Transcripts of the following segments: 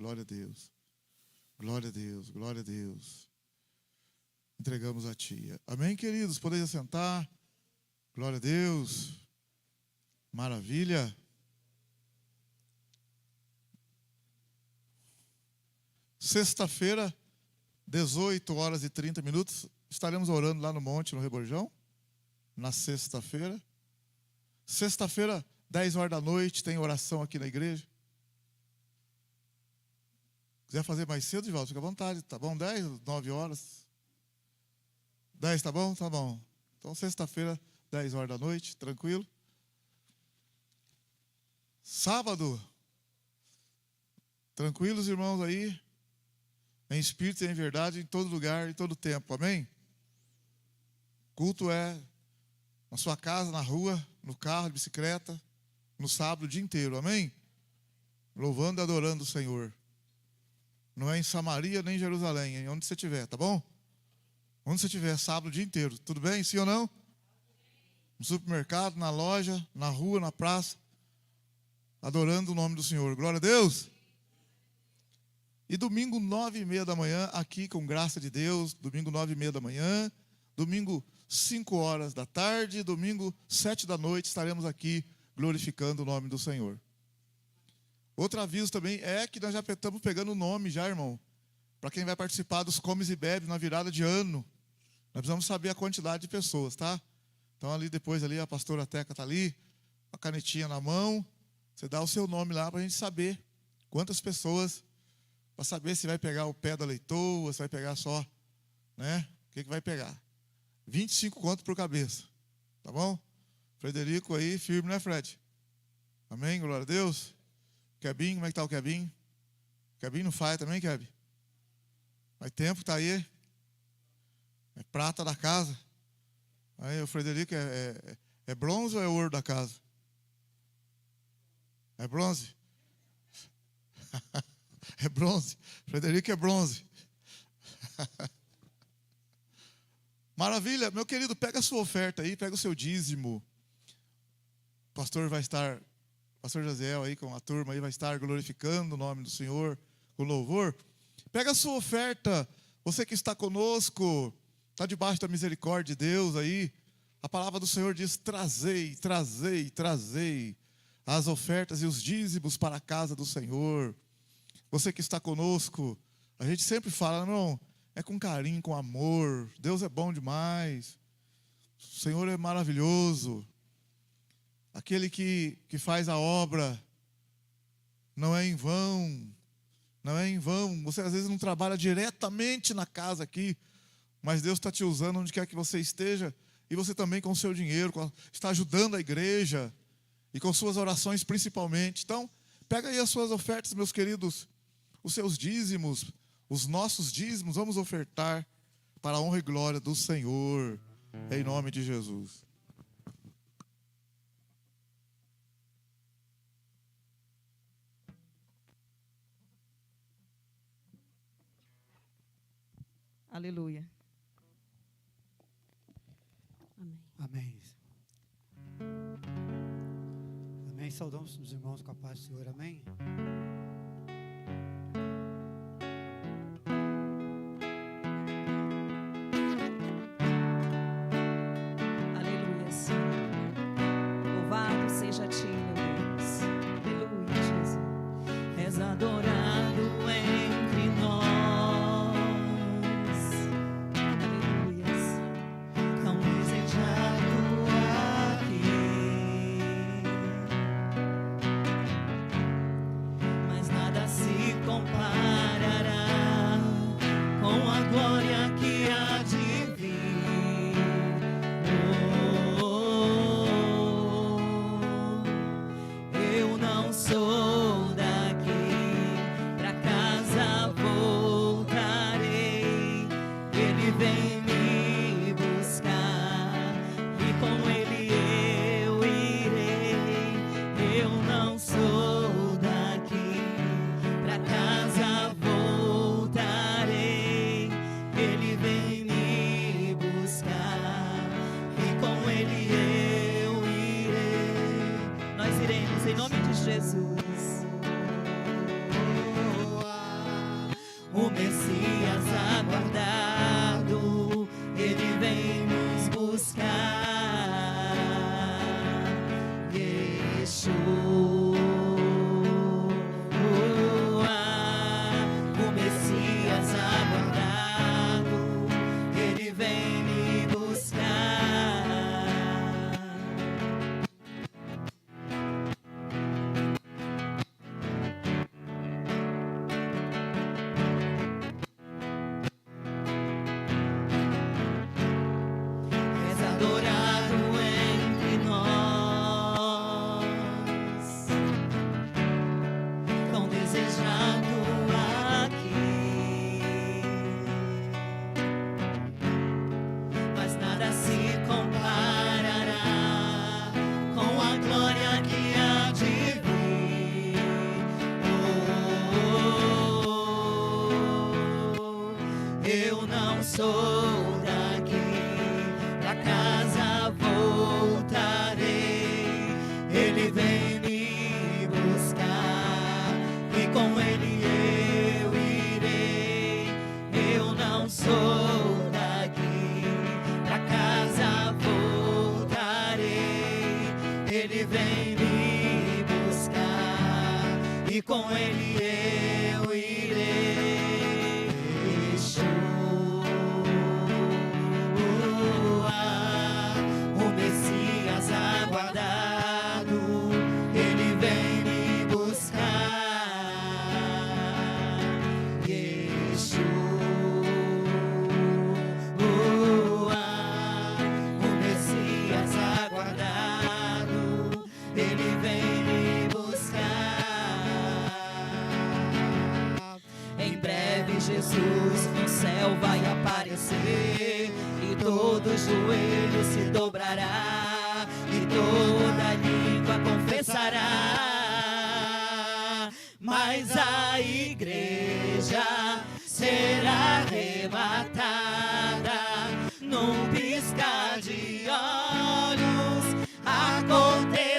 glória a Deus. Glória a Deus, glória a Deus. Entregamos a Ti. Amém, queridos? Podeis assentar. Glória a Deus. Maravilha. Sexta-feira, 18h30, estaremos orando lá no monte, no Reborjão. Na sexta-feira. Sexta-feira, 10h da noite, tem oração aqui na igreja. Quiser fazer mais cedo, Divaldo, fica à vontade, tá bom? 10, 9 horas. 10, tá bom? Tá bom. Então, sexta-feira, 10h da noite, tranquilo. Sábado, tranquilos, irmãos, aí, em espírito e em verdade, em todo lugar, em todo tempo, amém? Culto é na sua casa, na rua, no carro, de bicicleta, no sábado, o dia inteiro, amém? Louvando e adorando o Senhor. Não é em Samaria nem em Jerusalém, é onde você estiver, tá bom? Onde você estiver, sábado, o dia inteiro, tudo bem? Sim ou não? No supermercado, na loja, na rua, na praça, adorando o nome do Senhor. Glória a Deus! E domingo, 9h30 da manhã, aqui com graça de Deus, domingo, 9h30 da manhã, domingo, 5h da tarde, domingo, 7 da noite, estaremos aqui glorificando o nome do Senhor. Outro aviso também é que nós já estamos pegando o nome já, irmão, para quem vai participar dos Comes e Bebes na virada de ano. Nós precisamos saber a quantidade de pessoas, tá? Então ali depois ali a pastora Teca está ali, a canetinha na mão, você dá o seu nome lá para a gente saber quantas pessoas, para saber se vai pegar o pé da leitoa, se vai pegar só, né? O que vai pegar? 25 conto por cabeça, tá bom? Frederico aí, firme, né, Fred? Amém, glória a Deus. Kebinho, como é que tá o Kebinho? Kebinho não faz também, Keb? Faz tempo que tá aí. É prata da casa. Aí o Frederico é bronze ou é ouro da casa? É bronze? É bronze. Frederico é bronze. Maravilha, meu querido, pega a sua oferta aí, pega o seu dízimo. O pastor vai estar, pastor Jaziel aí com a turma aí vai estar glorificando o nome do Senhor com louvor. Pega a sua oferta, você que está conosco, está debaixo da misericórdia de Deus aí. A palavra do Senhor diz: trazei, trazei, trazei as ofertas e os dízimos para a casa do Senhor. Você que está conosco, a gente sempre fala, não, é com carinho, com amor. Deus é bom demais. O Senhor é maravilhoso. Aquele que faz a obra não é em vão. Não é em vão. Você às vezes não trabalha diretamente na casa aqui, mas Deus está te usando onde quer que você esteja. E você também com o seu dinheiro, está ajudando a igreja. E com suas orações principalmente. Então, pega aí as suas ofertas, meus queridos. Os seus dízimos, os nossos dízimos, vamos ofertar para a honra e glória do Senhor, em nome de Jesus. Aleluia. Amém. Amém. Saudamos os irmãos com a paz do Senhor. Amém. Aleluia, Senhor. Louvado seja a Ti, meu Deus. Aleluia, Jesus. És adorado entre nós. Aleluia. Tão desejado aqui, Mas nada se comparará com a glória que há de vir. Eu não sou daqui, pra casa voltarei. Ele vem me buscar e com ele eu irei. Eu não sou daqui, pra casa voltarei. Ele vem me buscar e com ele eu irei. Nós iremos em nome de Jesus. o Messias aguardado, ele vem nos buscar. Yeshua, o Messias aguardado, ele vem me buscar. És adorado entre nós, tão desejado aqui, mas nada se comparará com a glória que há de vir. Eu não sou daqui, pra casa voltarei. Ele vem me buscar e com ele eu irei. Eu não sou daqui, pra casa voltarei. Ele vem me buscar e com ele eu irei. O Messias aguardado, ele vem me buscar. Yeshua, o Messias aguardado, ele vem me buscar. Em breve Jesus no céu vai aparecer e todo joelho se dobrará e toda língua confessará. Mas a igreja será arrebatada num piscar de olhos acontecerá.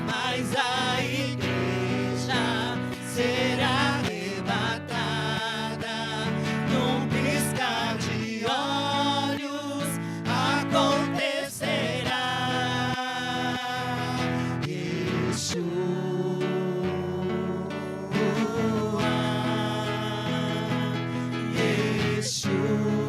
Mas a igreja será arrebatada num piscar de olhos acontecerá. Yeshua, Yeshua.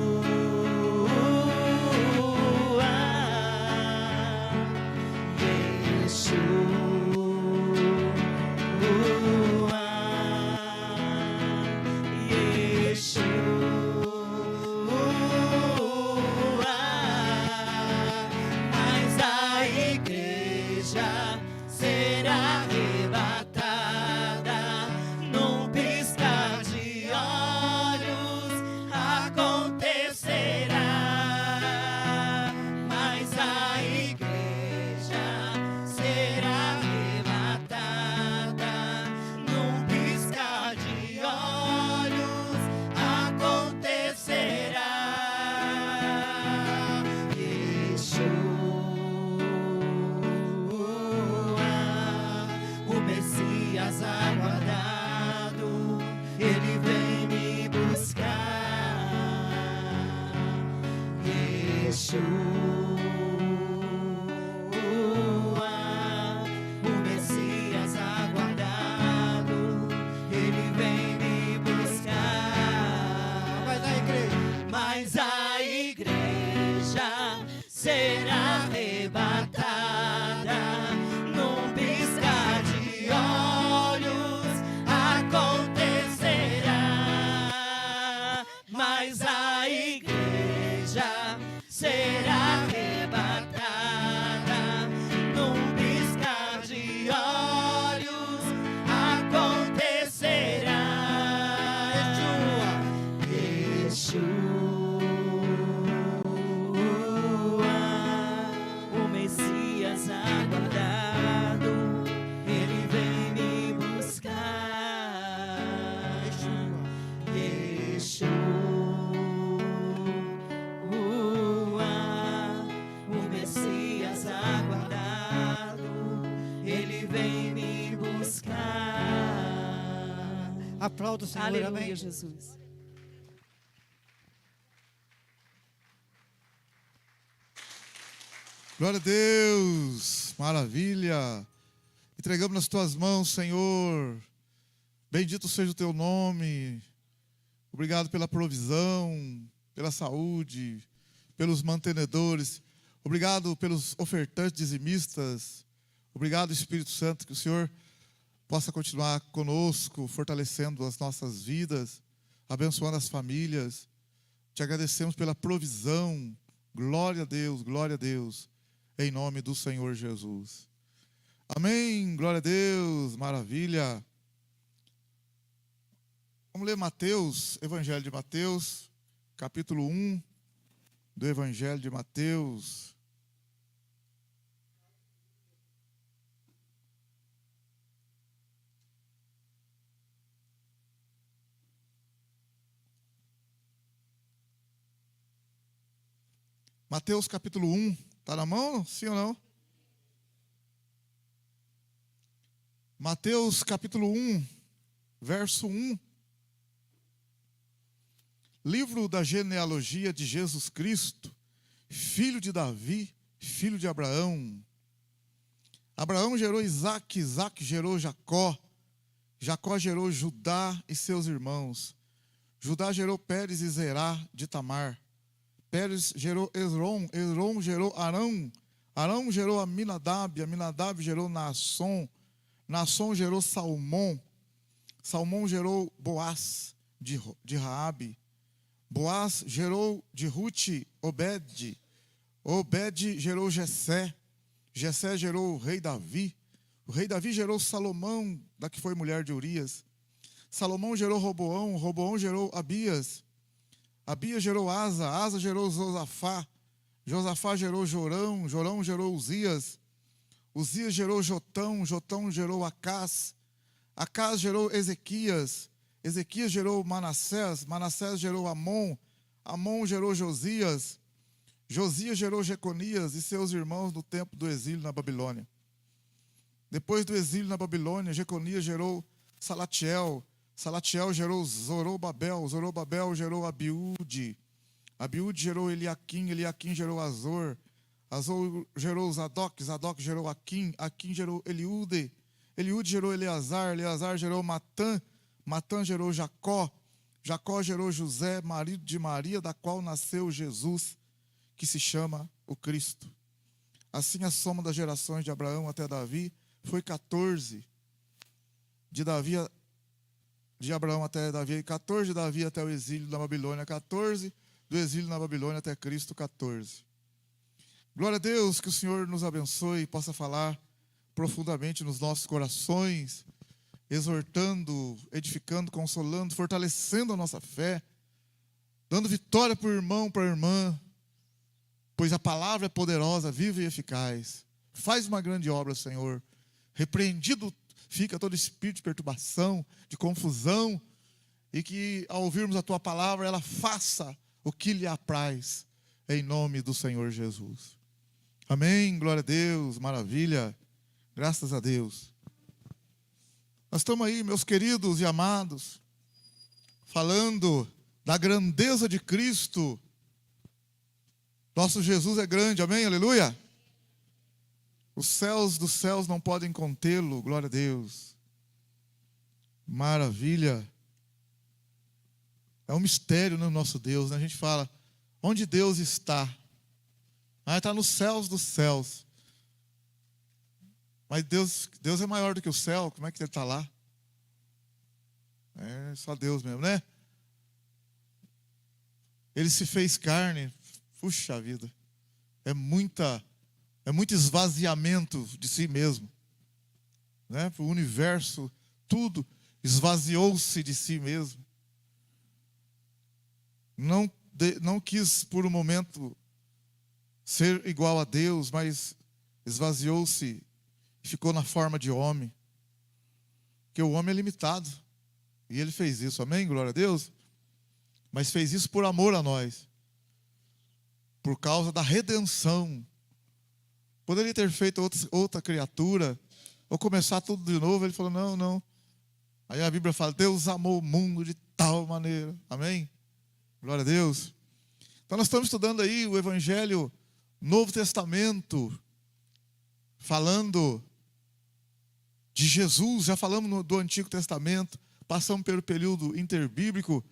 Aplauda o Senhor, Aleluia, amém. Jesus. Glória a Deus, maravilha. Entregamos nas tuas mãos, Senhor. Bendito seja o teu nome. Obrigado pela provisão, pela saúde, pelos mantenedores. Obrigado pelos ofertantes dizimistas. Obrigado, Espírito Santo, que o Senhor possa continuar conosco, fortalecendo as nossas vidas, abençoando as famílias. Te agradecemos pela provisão. Glória a Deus, em nome do Senhor Jesus. Amém, glória a Deus, maravilha. Vamos ler Mateus, Evangelho de Mateus, capítulo 1 do Evangelho de Mateus. Mateus capítulo 1, está na mão? Sim ou não? Mateus capítulo 1, verso 1. Livro da genealogia de Jesus Cristo, filho de Davi, filho de Abraão. Abraão gerou Isaque, Isaque gerou Jacó, Jacó gerou Judá e seus irmãos. Judá gerou Pérez e Zerá de Tamar. Pérez gerou Esrom, Esrom gerou Arão, Arão gerou Aminadab, Aminadab gerou Naasson, Naasson gerou Salmão, Salmão gerou Boaz de Raabe, Boaz gerou de Rute Obed, Obed gerou Jessé, Jessé gerou o rei Davi gerou Salomão, da que foi mulher de Urias, Salomão gerou Roboão, Roboão gerou Abias, Abias gerou Asa, Asa gerou Josafá, Josafá gerou Jorão, Jorão gerou Uzias, Uzias gerou Jotão, Jotão gerou Acás, Acás gerou Ezequias, Ezequias gerou Manassés, Manassés gerou Amon, Amon gerou Josias, Josias gerou Jeconias e seus irmãos no tempo do exílio na Babilônia. Depois do exílio na Babilônia, Jeconias gerou Salatiel, Salatiel gerou Zorobabel, Zorobabel gerou Abiúde, Abiúde gerou Eliaquim, Eliaquim gerou Azor, Azor gerou Zadok, Zadok gerou Aquim, Aquim gerou Eliúde, Eliúde gerou Eleazar, Eleazar gerou Matã, Matã gerou Jacó, Jacó gerou José, marido de Maria, da qual nasceu Jesus, que se chama o Cristo. Assim a soma das gerações de Abraão até Davi foi 14. De Abraão até Davi, 14 de Davi até o exílio na Babilônia, 14 do exílio na Babilônia até Cristo, 14. Glória a Deus, que o Senhor nos abençoe e possa falar profundamente nos nossos corações, exortando, edificando, consolando, fortalecendo a nossa fé, dando vitória para o irmão, para a irmã, pois a palavra é poderosa, viva e eficaz. Faz uma grande obra, Senhor. Repreendido fica todo espírito de perturbação, de confusão, e que ao ouvirmos a tua palavra, ela faça o que lhe apraz, em nome do Senhor Jesus. Amém, glória a Deus, maravilha, graças a Deus. Nós estamos aí, meus queridos e amados, falando da grandeza de Cristo. Nosso Jesus é grande, amém, aleluia. Os céus dos céus não podem contê-lo, glória a Deus. Maravilha. É um mistério no nosso Deus, né? A gente fala, onde Deus está? Ah, está nos céus dos céus. Mas Deus é maior do que o céu, como é que ele está lá? É só Deus mesmo, né? Ele se fez carne, puxa vida, é muito esvaziamento de si mesmo, né? O universo, tudo esvaziou-se de si mesmo. Não quis por um momento ser igual a Deus, mas esvaziou-se e ficou na forma de homem. Porque o homem é limitado. E ele fez isso, amém? Glória a Deus. Mas fez isso por amor a nós. Por causa da redenção. Poderia ter feito outra criatura, ou começar tudo de novo. Ele falou, não. Aí a Bíblia fala, Deus amou o mundo de tal maneira. Amém? Glória a Deus. Então nós estamos estudando aí o Evangelho Novo Testamento, falando de Jesus. Já falamos do Antigo Testamento, passamos pelo período interbíblico,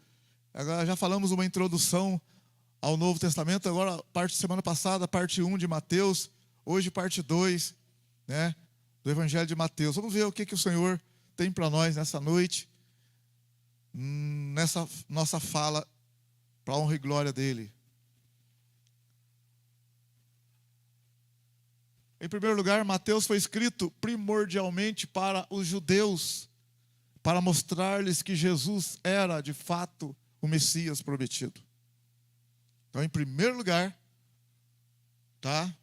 agora já falamos uma introdução ao Novo Testamento. Agora, semana passada, parte 1 de Mateus, hoje parte 2, né, do Evangelho de Mateus. Vamos ver o que o Senhor tem para nós nessa noite, nessa nossa fala, para a honra e glória dele. Em primeiro lugar, Mateus foi escrito primordialmente para os judeus, para mostrar-lhes que Jesus era, de fato, o Messias prometido. Então, em primeiro lugar, tá?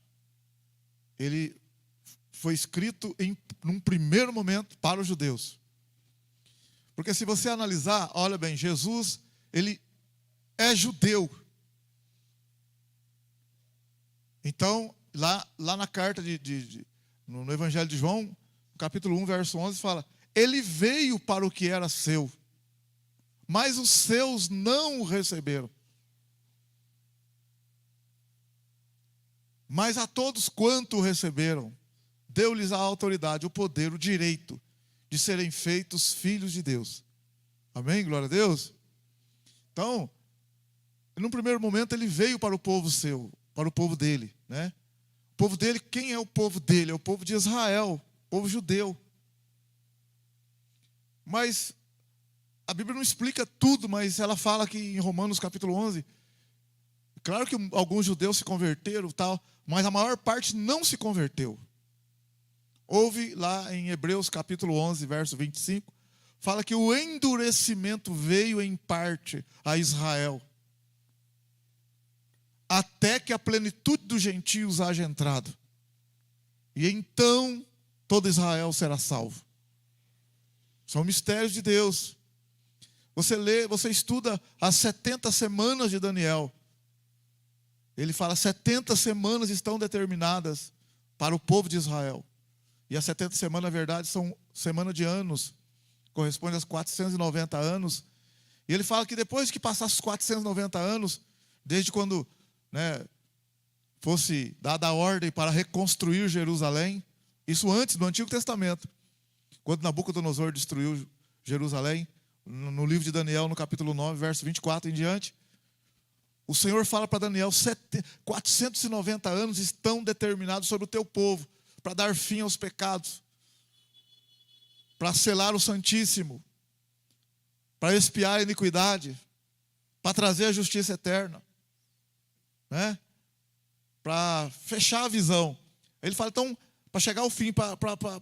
Ele foi escrito num primeiro momento para os judeus. Porque se você analisar, olha bem, Jesus, ele é judeu. Então, lá na carta no Evangelho de João, no capítulo 1, verso 11, fala, ele veio para o que era seu, mas os seus não o receberam. Mas a todos quanto o receberam, deu-lhes a autoridade, o poder, o direito de serem feitos filhos de Deus. Amém? Glória a Deus. Então, num primeiro momento ele veio para o povo seu, para o povo dele, né? O povo dele, quem é o povo dele? É o povo de Israel, o povo judeu. Mas a Bíblia não explica tudo, mas ela fala que em Romanos capítulo 11, claro que alguns judeus se converteram, tal, mas a maior parte não se converteu. Houve lá em Hebreus capítulo 11, verso 25, fala que o endurecimento veio em parte a Israel, até que a plenitude dos gentios haja entrado. E então todo Israel será salvo. São mistérios de Deus. Você lê, você estuda as 70 semanas de Daniel. Ele fala, 70 semanas estão determinadas para o povo de Israel. E as 70 semanas, na verdade, são semana de anos. Corresponde aos 490 anos. E ele fala que depois que passasse os 490 anos, desde quando, né, fosse dada a ordem para reconstruir Jerusalém, isso antes do Antigo Testamento, quando Nabucodonosor destruiu Jerusalém, no livro de Daniel, no capítulo 9, verso 24 em diante, o Senhor fala para Daniel, 490 anos estão determinados sobre o teu povo, para dar fim aos pecados, para selar o Santíssimo, para expiar a iniquidade, para trazer a justiça eterna, né? Para fechar a visão. Ele fala, então, para chegar ao fim, para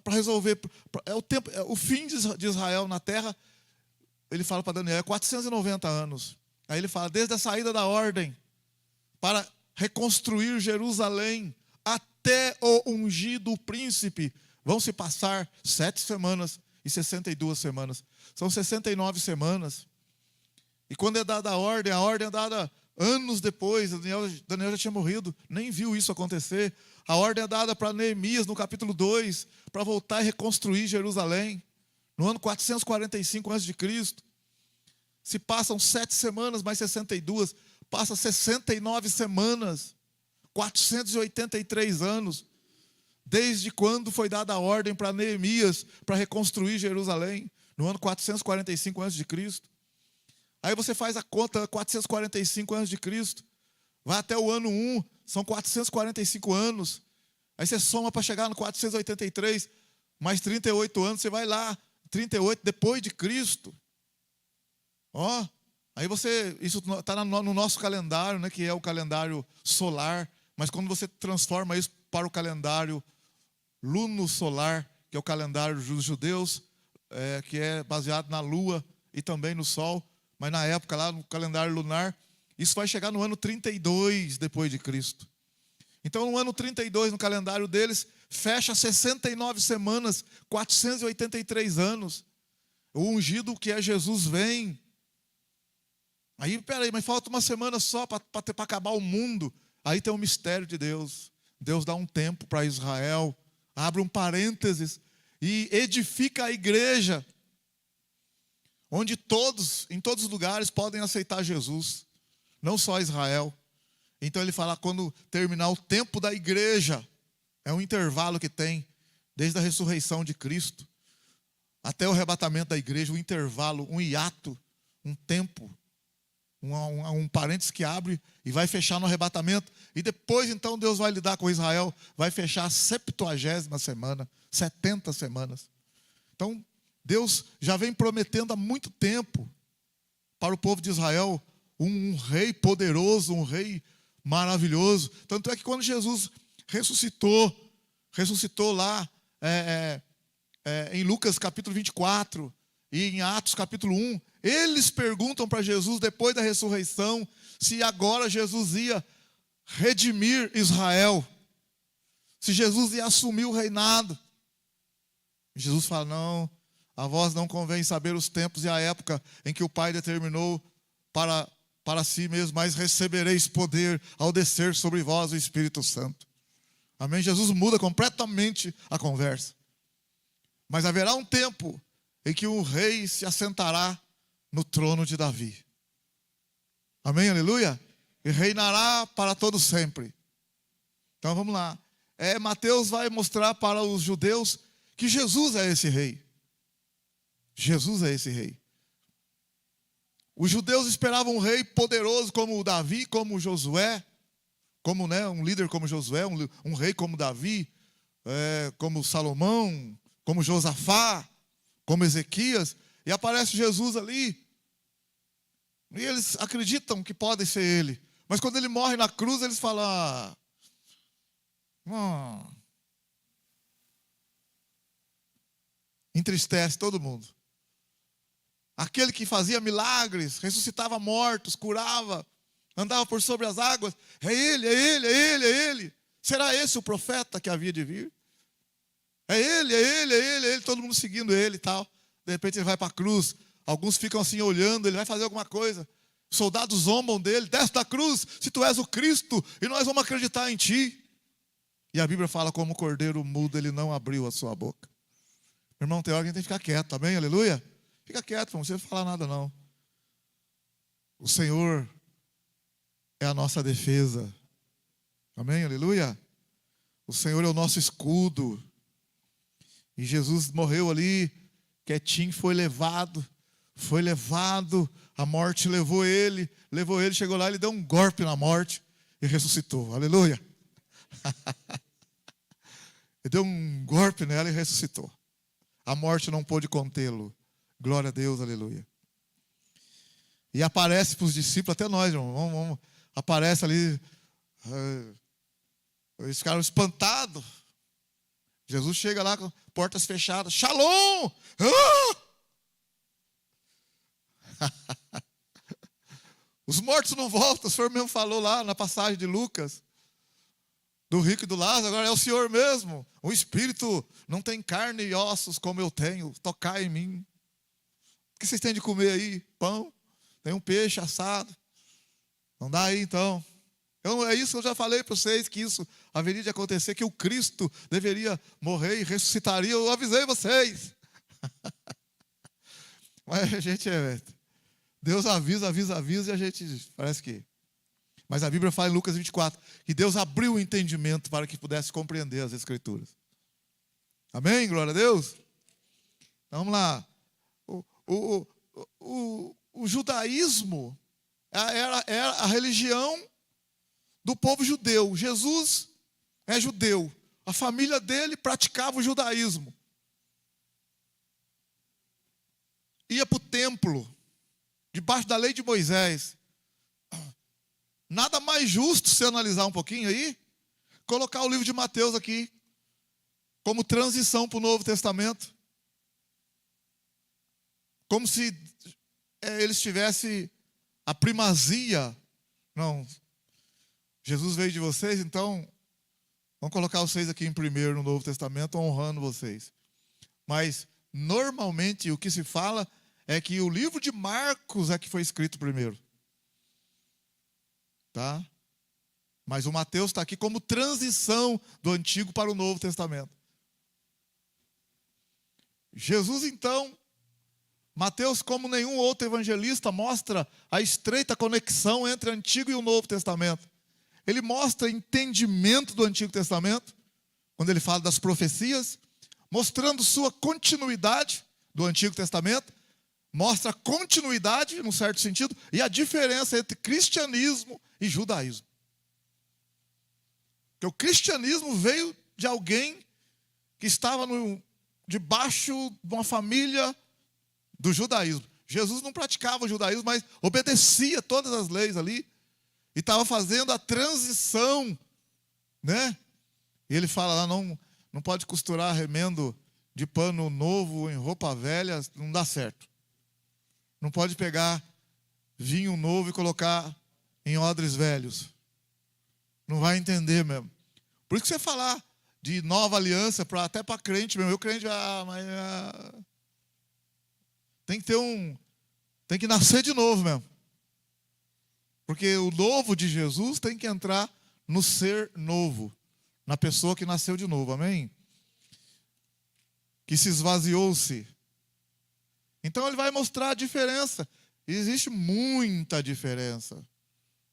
resolver, o fim de Israel na terra, ele fala para Daniel, é 490 anos. Aí ele fala, desde a saída da ordem, para reconstruir Jerusalém, até o ungido príncipe, vão se passar 7 semanas e 62 semanas. São 69 semanas. E quando é dada a ordem é dada anos depois. Daniel já tinha morrido, nem viu isso acontecer. A ordem é dada para Neemias, no capítulo 2, para voltar e reconstruir Jerusalém, no ano 445 a.C. Se passam 7 semanas, mais 62, passa 69 semanas, 483 anos, desde quando foi dada a ordem para Neemias, para reconstruir Jerusalém, no ano 445 a.C. Aí você faz a conta, 445 a.C., vai até o ano 1, são 445 anos. Aí você soma para chegar no 483, mais 38 anos, você vai lá, 38 depois de Cristo. Ó, aí isso está no nosso calendário, né, que é o calendário solar, mas quando você transforma isso para o calendário luno-solar, que é o calendário dos judeus, que é baseado na lua e também no sol, mas na época lá no calendário lunar, isso vai chegar no ano 32 depois de Cristo. Então no ano 32, no calendário deles, fecha 69 semanas, 483 anos. O ungido que é Jesus vem. Aí, peraí, mas falta uma semana só para acabar o mundo. Aí tem um mistério de Deus. Deus dá um tempo para Israel, abre um parênteses e edifica a igreja. onde todos, em todos os lugares, podem aceitar Jesus, não só Israel. Então ele fala, quando terminar o tempo da igreja, é um intervalo que tem, desde a ressurreição de Cristo até o arrebatamento da igreja, um intervalo, um hiato, um tempo, um parênteses que abre e vai fechar no arrebatamento. E depois, então, Deus vai lidar com Israel, vai fechar a 70ª semana, 70 semanas. Então, Deus já vem prometendo há muito tempo para o povo de Israel um rei poderoso, um rei maravilhoso. Tanto é que quando Jesus ressuscitou lá em Lucas capítulo 24 e em Atos capítulo 1, eles perguntam para Jesus, depois da ressurreição, se agora Jesus ia redimir Israel, se Jesus ia assumir o reinado. E Jesus fala, não, a vós não convém saber os tempos e a época em que o Pai determinou para si mesmo, mas recebereis poder ao descer sobre vós o Espírito Santo. Amém? Jesus muda completamente a conversa. Mas haverá um tempo em que um rei se assentará no trono de Davi. Amém? Aleluia? E reinará para todo sempre. Então vamos lá. Mateus vai mostrar para os judeus que Jesus é esse rei. Jesus é esse rei. Os judeus esperavam um rei poderoso como Davi, como Josué, como um líder como Josué, um rei como Davi, como Salomão, como Josafá, como Ezequias, e aparece Jesus ali, e eles acreditam que pode ser ele, mas quando ele morre na cruz, eles falam, entristece todo mundo. Aquele que fazia milagres, ressuscitava mortos, curava, andava por sobre as águas, é ele, é ele, é ele, é ele. Será esse o profeta que havia de vir? É ele, é ele, é ele, é ele, todo mundo seguindo ele e tal. De repente ele vai para a cruz, alguns ficam assim olhando, ele vai fazer alguma coisa. Soldados zombam dele, desce da cruz, se tu és o Cristo, e nós vamos acreditar em ti. E a Bíblia fala, como o cordeiro mudo, ele não abriu a sua boca. Meu irmão, tem hora que a gente tem que ficar quieto, amém? Aleluia? Fica quieto, não precisa falar nada não. O Senhor é a nossa defesa. Amém? Aleluia? O Senhor é o nosso escudo. E Jesus morreu ali, quietinho, foi levado, a morte levou ele, chegou lá, ele deu um golpe na morte e ressuscitou. Aleluia! Ele deu um golpe nela e ressuscitou. A morte não pôde contê-lo. Glória a Deus, aleluia. E aparece para os discípulos, até nós, irmão, aparece ali, eles ficaram espantados. Jesus chega lá com portas fechadas, Shalom! Os mortos não voltam, o Senhor mesmo falou lá na passagem de Lucas, do rico e do Lázaro, agora é o Senhor mesmo. O Espírito não tem carne e ossos como eu tenho, tocar em mim. O que vocês têm de comer aí? Pão? Tem um peixe assado. Não dá aí então. Então é isso que eu já falei para vocês, que isso haveria de acontecer, que o Cristo deveria morrer e ressuscitaria. Eu avisei vocês. Mas a gente Deus avisa e a gente parece que... Mas a Bíblia fala em Lucas 24 que Deus abriu o entendimento para que pudesse compreender as Escrituras. Amém? Glória a Deus. Então, vamos lá. O judaísmo era a religião do povo judeu. Jesus é judeu. A família dele praticava o judaísmo. Ia para o templo, debaixo da lei de Moisés. Nada mais justo, se analisar um pouquinho aí, colocar o livro de Mateus aqui, como transição para o Novo Testamento. Como se eles tivessem a primazia. Não, Jesus veio de vocês, então vamos colocar vocês aqui em primeiro no Novo Testamento, honrando vocês. Mas, normalmente, o que se fala é que o livro de Marcos é que foi escrito primeiro. Tá? Mas o Mateus está aqui como transição do Antigo para o Novo Testamento. Jesus, então, Mateus, como nenhum outro evangelista, mostra a estreita conexão entre o Antigo e o Novo Testamento. Ele mostra entendimento do Antigo Testamento, quando ele fala das profecias, mostrando sua continuidade do Antigo Testamento, mostra a continuidade, num certo sentido, e a diferença entre cristianismo e judaísmo. Porque o cristianismo veio de alguém que estava debaixo de uma família do judaísmo. Jesus não praticava o judaísmo, mas obedecia todas as leis ali, e estava fazendo a transição, né? E ele fala lá, não pode costurar remendo de pano novo em roupa velha, não dá certo. Não pode pegar vinho novo e colocar em odres velhos. Não vai entender mesmo. Por isso que você falar de nova aliança, até para crente mesmo. Eu crente, tem que nascer de novo mesmo. Porque o novo de Jesus tem que entrar no ser novo, na pessoa que nasceu de novo, amém? Que se esvaziou-se. Então ele vai mostrar a diferença. Existe muita diferença.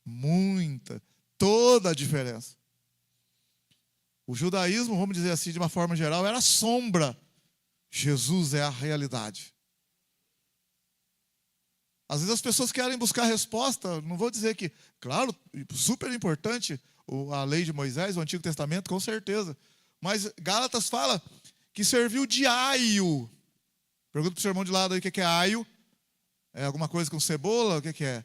Muita. Toda a diferença. O judaísmo, vamos dizer assim, de uma forma geral, era sombra. Jesus é a realidade. Às vezes as pessoas querem buscar resposta, não vou dizer que, claro, super importante a lei de Moisés, o Antigo Testamento, com certeza. Mas Gálatas fala que serviu de aio. Pergunta para o seu irmão de lado aí o que é aio. É alguma coisa com cebola? O que é?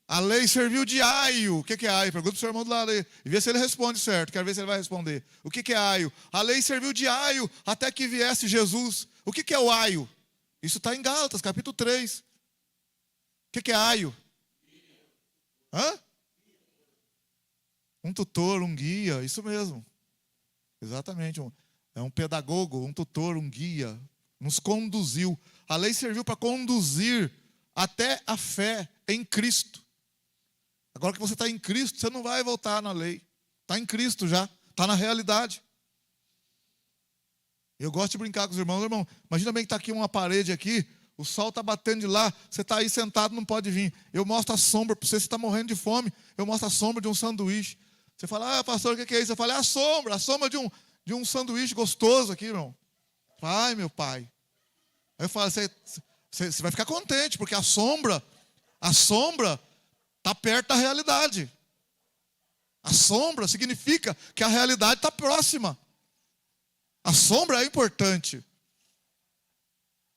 A lei serviu de aio. O que é aio? Pergunta para o seu irmão do lado aí. E vê se ele responde certo. Quero ver se ele vai responder. O que é aio? A lei serviu de aio até que viesse Jesus. O que é o aio? Isso está em Gálatas, capítulo 3. O que é aio? Hã? Um tutor, um guia. Isso mesmo. Exatamente. É um pedagogo, um tutor, um guia. Nos conduziu. A lei serviu para conduzir até a fé em Cristo. Agora que você está em Cristo, você não vai voltar na lei. Está em Cristo já. Está na realidade. Eu gosto de brincar com os irmãos. Irmão, imagina bem que está aqui uma parede aqui, o sol está batendo de lá, você está aí sentado, não pode vir. Eu mostro a sombra para você, você está morrendo de fome, eu mostro a sombra de um sanduíche. Você fala, pastor, o que é isso? Eu falo, é a sombra de um sanduíche gostoso aqui, irmão. Ai, meu pai. Aí eu falo, você vai ficar contente, porque a sombra está perto da realidade. A sombra significa que a realidade está próxima. A sombra é importante.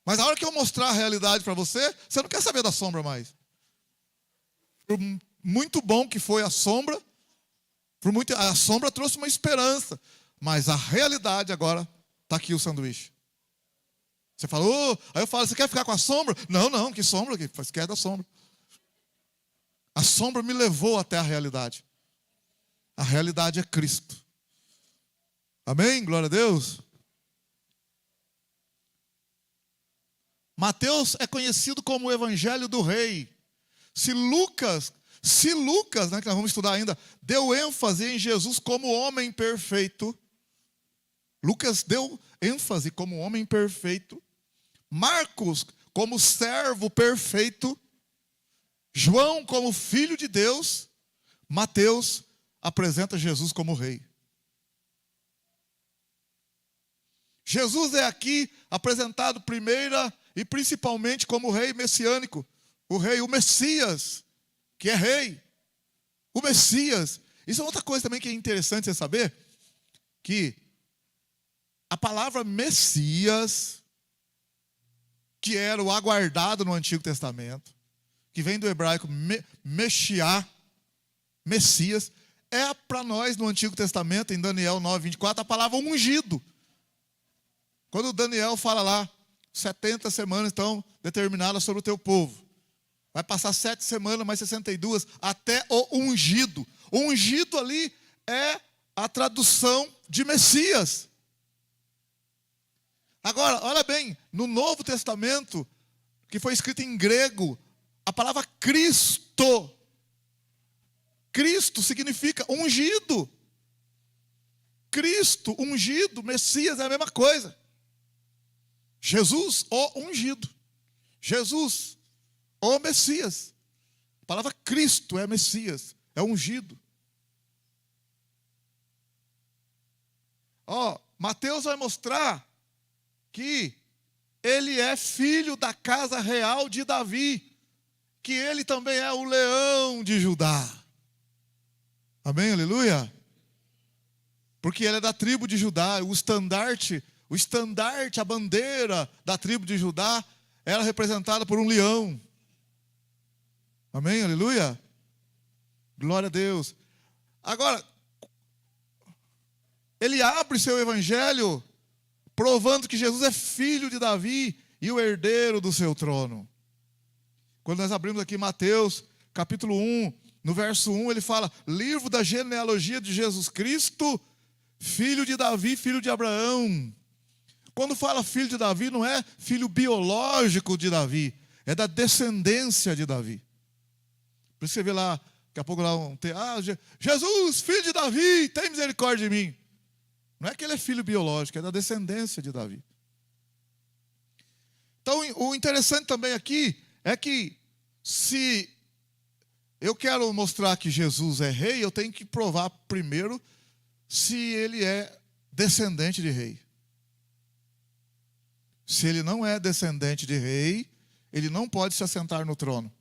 Mas a hora que eu mostrar a realidade para você, você não quer saber da sombra mais. Por muito bom que foi a sombra, a sombra trouxe uma esperança. Mas a realidade agora, está aqui o sanduíche. Você falou, aí eu falo, você quer ficar com a sombra? Não, que sombra, que quer da sombra. A sombra me levou até a realidade. A realidade é Cristo. Amém? Glória a Deus. Mateus é conhecido como o Evangelho do Rei. Se Lucas, né, que nós vamos estudar ainda, deu ênfase em Jesus como homem perfeito. Lucas deu ênfase como homem perfeito. Marcos como servo perfeito. João como filho de Deus. Mateus apresenta Jesus como rei. Jesus é aqui apresentado primeira e principalmente como rei messiânico. O Messias, que é rei. O Messias. Isso é outra coisa também que é interessante você saber. Que a palavra Messias, que era o aguardado no Antigo Testamento, que vem do hebraico Meshiá, Messias, é para nós no Antigo Testamento, em Daniel 9:24, a palavra ungido. Quando Daniel fala lá, 70 semanas estão determinadas sobre o teu povo. Vai passar 7 semanas, mais 62, até o ungido. O ungido ali é a tradução de Messias. Agora, olha bem, no Novo Testamento, que foi escrito em grego, a palavra Cristo. Cristo significa ungido. Cristo, ungido, Messias é a mesma coisa. Jesus, o ungido. Jesus, o Messias. A palavra Cristo é Messias, é ungido. Mateus vai mostrar que ele é filho da casa real de Davi, que ele também é o leão de Judá. Amém, aleluia? Porque ele é da tribo de Judá, o estandarte, a bandeira da tribo de Judá era representada por um leão. Amém, aleluia? Glória a Deus. Agora, ele abre seu evangelho provando que Jesus é filho de Davi e o herdeiro do seu trono. Quando nós abrimos aqui Mateus, capítulo 1, no verso 1, ele fala, livro da genealogia de Jesus Cristo, filho de Davi, filho de Abraão. Quando fala filho de Davi, não é filho biológico de Davi, é da descendência de Davi. Por isso você vê lá, daqui a pouco lá, Jesus, filho de Davi, tem misericórdia de mim. Não é que ele é filho biológico, é da descendência de Davi. Então, o interessante também aqui é que se eu quero mostrar que Jesus é rei, eu tenho que provar primeiro se ele é descendente de rei. Se ele não é descendente de rei, ele não pode se assentar no trono.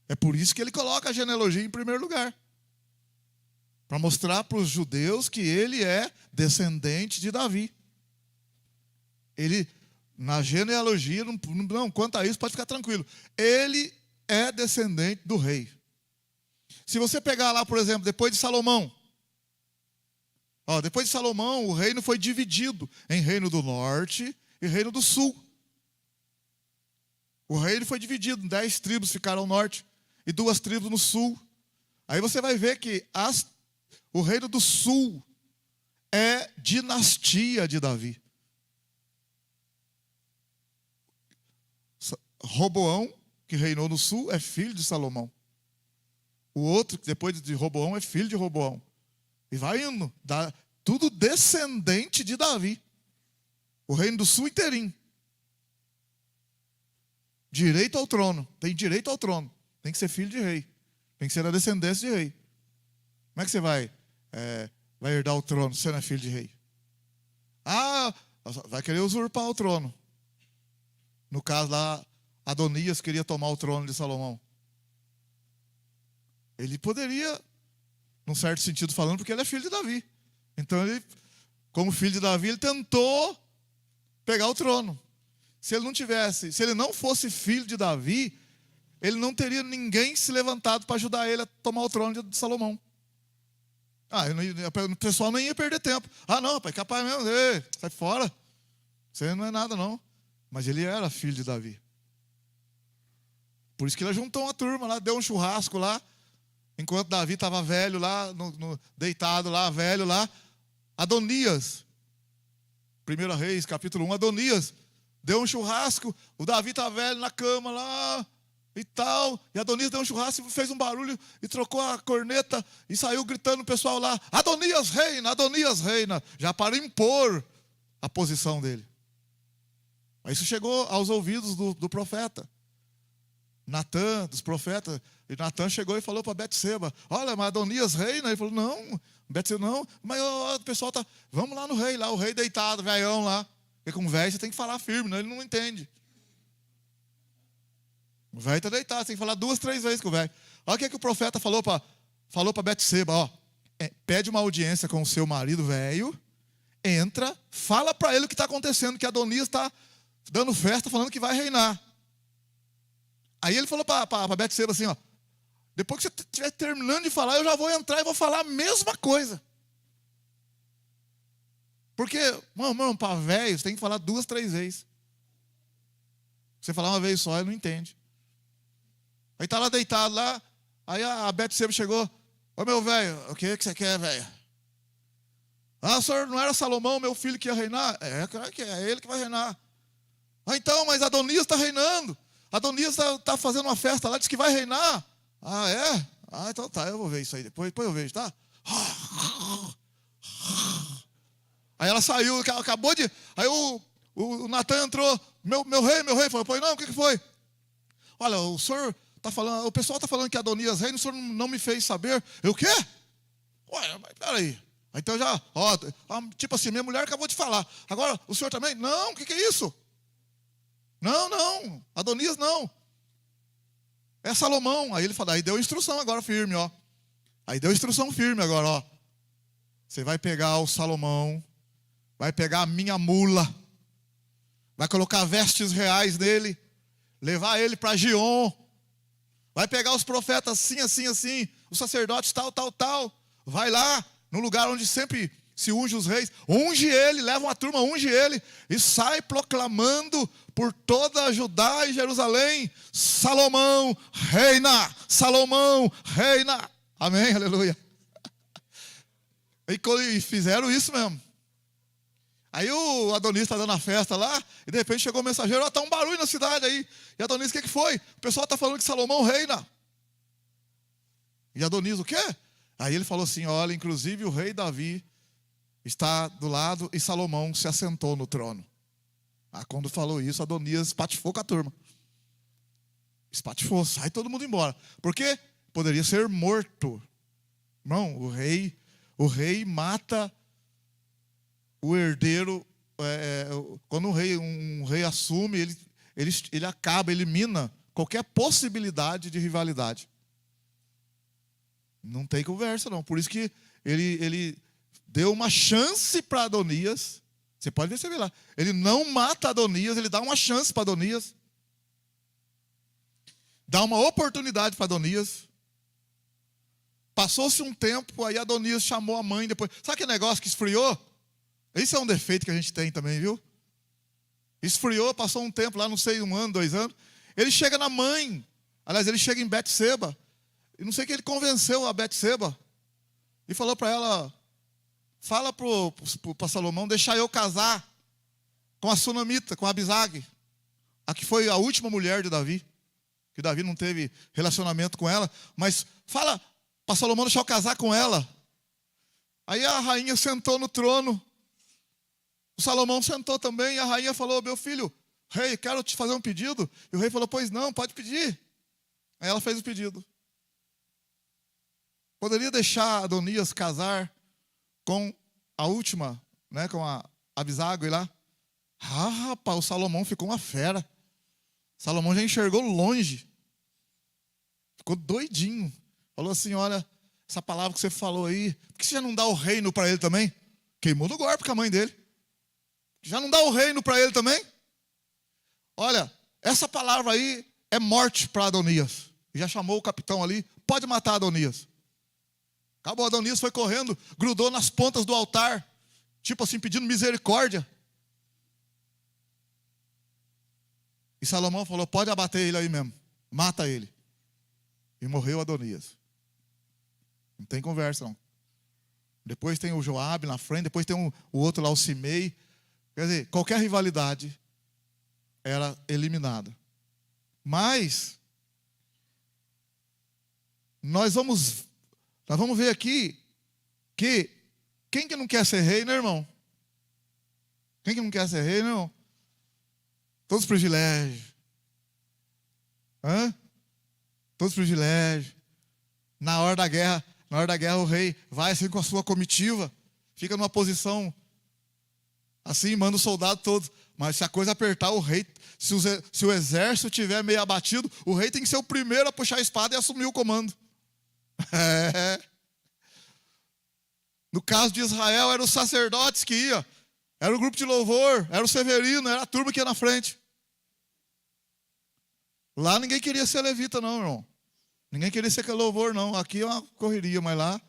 É por isso que ele coloca a genealogia em primeiro lugar. Para mostrar para os judeus que ele é descendente de Davi. Ele, na genealogia, não, quanto a isso, pode ficar tranquilo. Ele é descendente do rei. Se você pegar lá, por exemplo, depois de Salomão. Depois de Salomão, o reino foi dividido em reino do norte e reino do sul. O reino foi dividido, 10 tribos ficaram ao norte e 2 tribos no sul. Aí você vai ver que o reino do sul é dinastia de Davi. Roboão, que reinou no sul, é filho de Salomão. O outro, depois de Roboão, é filho de Roboão. E vai indo, tudo descendente de Davi. O reino do sul inteirinho. Direito ao trono, tem direito ao trono. Tem que ser filho de rei. Tem que ser da descendência de rei. Como é que você vai herdar o trono se você não é filho de rei? Vai querer usurpar o trono. No caso lá, Adonias queria tomar o trono de Salomão. Ele poderia, num certo sentido falando, porque ele é filho de Davi. Então ele, como filho de Davi, ele tentou pegar o trono. Se ele não fosse filho de Davi, ele não teria ninguém se levantado para ajudar ele a tomar o trono de Salomão. O pessoal nem ia perder tempo. Não, pai, capaz mesmo, sai fora. Você não é nada, não. Mas ele era filho de Davi. Por isso que ele juntou uma turma lá, deu um churrasco lá, enquanto Davi estava velho lá, deitado lá, velho lá. Adonias, 1 Reis, capítulo 1, Adonias deu um churrasco, o Davi está velho na cama lá e tal, e Adonias deu um churrasco, fez um barulho e trocou a corneta e saiu gritando o pessoal lá, Adonias reina, já para impor a posição dele. Aí isso chegou aos ouvidos do profeta Natã, dos profetas, e Natã chegou e falou para Betseba, olha, mas Adonias reina. Ele falou, não, Betseba não, mas o pessoal tá, vamos lá no rei, lá o rei deitado, velhão lá, porque com velho você tem que falar firme, né? Ele não entende. O velho está deitado, você tem que falar 2, 3 vezes com o velho. Olha o que o profeta falou para Betseba, pede uma audiência com o seu marido velho, entra, fala para ele o que está acontecendo, que Adonias está dando festa, falando que vai reinar. Aí ele falou para Betseba assim, depois que você estiver terminando de falar, eu já vou entrar e vou falar a mesma coisa. Porque, mano, para velho, você tem que falar 2, 3 vezes. Você falar uma vez só, ele não entende. Aí tá lá deitado lá, aí a Betseba chegou, meu velho, o que você quer, velho? Senhor, não era Salomão, meu filho, que ia reinar? Claro que é ele que vai reinar. Então, mas Adonias está reinando. Adonias está fazendo uma festa lá, diz que vai reinar. É? Então tá, eu vou ver isso aí depois eu vejo, tá? Aí ela saiu, acabou de... Aí o Natan entrou, meu rei, falou, pois não, o que foi? Olha, o senhor está falando, o pessoal está falando que Adonias rei, o senhor não me fez saber. Eu o quê? Ué, mas peraí. Então já, tipo assim, minha mulher acabou de falar. Agora, o senhor também? Não, o que é isso? Não, Adonias não. É Salomão. Aí ele falou, aí deu instrução agora firme, ó. Aí deu instrução firme agora, ó. Você vai pegar o Salomão, vai pegar a minha mula, vai colocar vestes reais nele, levar ele para Gion, vai pegar os profetas assim, os sacerdotes tal, vai lá, no lugar onde sempre se unge os reis, unge ele, leva uma turma, unge ele, e sai proclamando por toda a Judá e Jerusalém, Salomão reina, amém, aleluia. E fizeram isso mesmo. Aí o Adonias está dando a festa lá, e de repente chegou o mensageiro, está um barulho na cidade aí. E Adonias, o que foi? O pessoal está falando que Salomão reina. E Adonias, o quê? Aí ele falou assim, olha, inclusive o rei Davi está do lado e Salomão se assentou no trono. Quando falou isso, Adonias espatifou com a turma. Espatifou, sai todo mundo embora. Por quê? Poderia ser morto. Irmão, o rei mata o herdeiro. Quando um rei assume, ele acaba, elimina qualquer possibilidade de rivalidade. Não tem conversa, não. Por isso que ele deu uma chance para Adonias. Você pode ver, você vê lá. Ele não mata Adonias, ele dá uma chance para Adonias. Dá uma oportunidade para Adonias. Passou-se um tempo, aí Adonias chamou a mãe depois. Sabe aquele negócio que esfriou? Esse é um defeito que a gente tem também, viu? Esfriou, passou um tempo lá, não sei, 1 ano, 2 anos. Ele chega na mãe. Aliás, ele chega em Betseba. E não sei que ele convenceu a Betseba. E falou para ela, fala para Salomão, deixar eu casar com a Sunamita, com a Abisag. A que foi a última mulher de Davi. Que Davi não teve relacionamento com ela. Mas fala para Salomão deixar eu casar com ela. Aí a rainha sentou no trono. O Salomão sentou também. E a rainha falou, meu filho, rei, quero te fazer um pedido. E o rei falou, pois não, pode pedir. Aí ela fez o pedido. Poderia deixar Adonias casar com a última, né, com a Abisag lá. Rapaz, o Salomão ficou uma fera. Salomão já enxergou longe. Ficou doidinho. Falou assim, olha, essa palavra que você falou aí, por que você já não dá o reino para ele também? Queimou no golpe com a mãe dele. Já não dá o reino para ele também? Olha, essa palavra aí é morte para Adonias. Já chamou o capitão ali, pode matar Adonias. Acabou, Adonias foi correndo, grudou nas pontas do altar, tipo assim, pedindo misericórdia. E Salomão falou, pode abater ele aí mesmo, mata ele. E morreu Adonias. Não tem conversa não. Depois tem o Joabe na frente, depois tem o outro lá, o Simei. Quer dizer, qualquer rivalidade era eliminada. Mas nós vamos ver aqui que quem que não quer ser rei, né, irmão? Quem que não quer ser rei, né, irmão? Todos os privilégios. Todos os privilégios. Na hora da guerra o rei vai assim com a sua comitiva, fica numa posição assim, manda os soldados todos. Mas se a coisa apertar, o rei, se o exército estiver meio abatido, o rei tem que ser o primeiro a puxar a espada e assumir o comando. No caso de Israel, eram os sacerdotes que iam, era o grupo de louvor, era o Severino, era a turma que ia na frente. Lá ninguém queria ser levita não, irmão. Ninguém queria ser louvor não. Aqui é uma correria, mas lá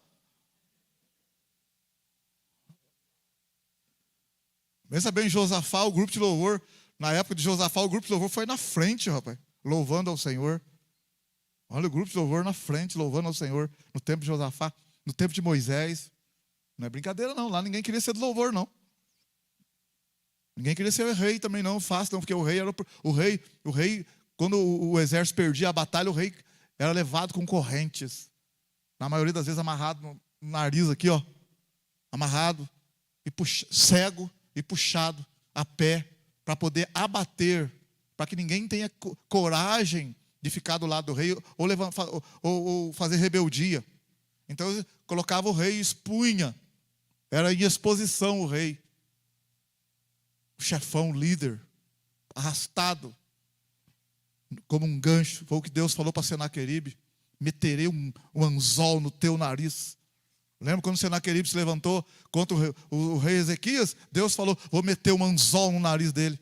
pensa bem, Josafá, o grupo de louvor. Na época de Josafá, o grupo de louvor foi na frente, rapaz, louvando ao Senhor. Olha o grupo de louvor na frente, louvando ao Senhor, no tempo de Josafá, no tempo de Moisés. Não é brincadeira não, lá ninguém queria ser do louvor não. Ninguém queria ser rei também não, fácil não, porque o rei era o rei, quando o exército perdia a batalha, o rei era levado com correntes. Na maioria das vezes amarrado no nariz aqui, ó. Amarrado, cego e puxado a pé para poder abater, para que ninguém tenha coragem de ficar do lado do rei ou fazer rebeldia. Então, colocava o rei e expunha. Era em exposição o rei. O chefão, o líder, arrastado como um gancho. Foi o que Deus falou para Senaqueribe: meterei um anzol no teu nariz. Lembra quando Senaqueribe se levantou contra o rei Ezequias? Deus falou: vou meter um anzol no nariz dele,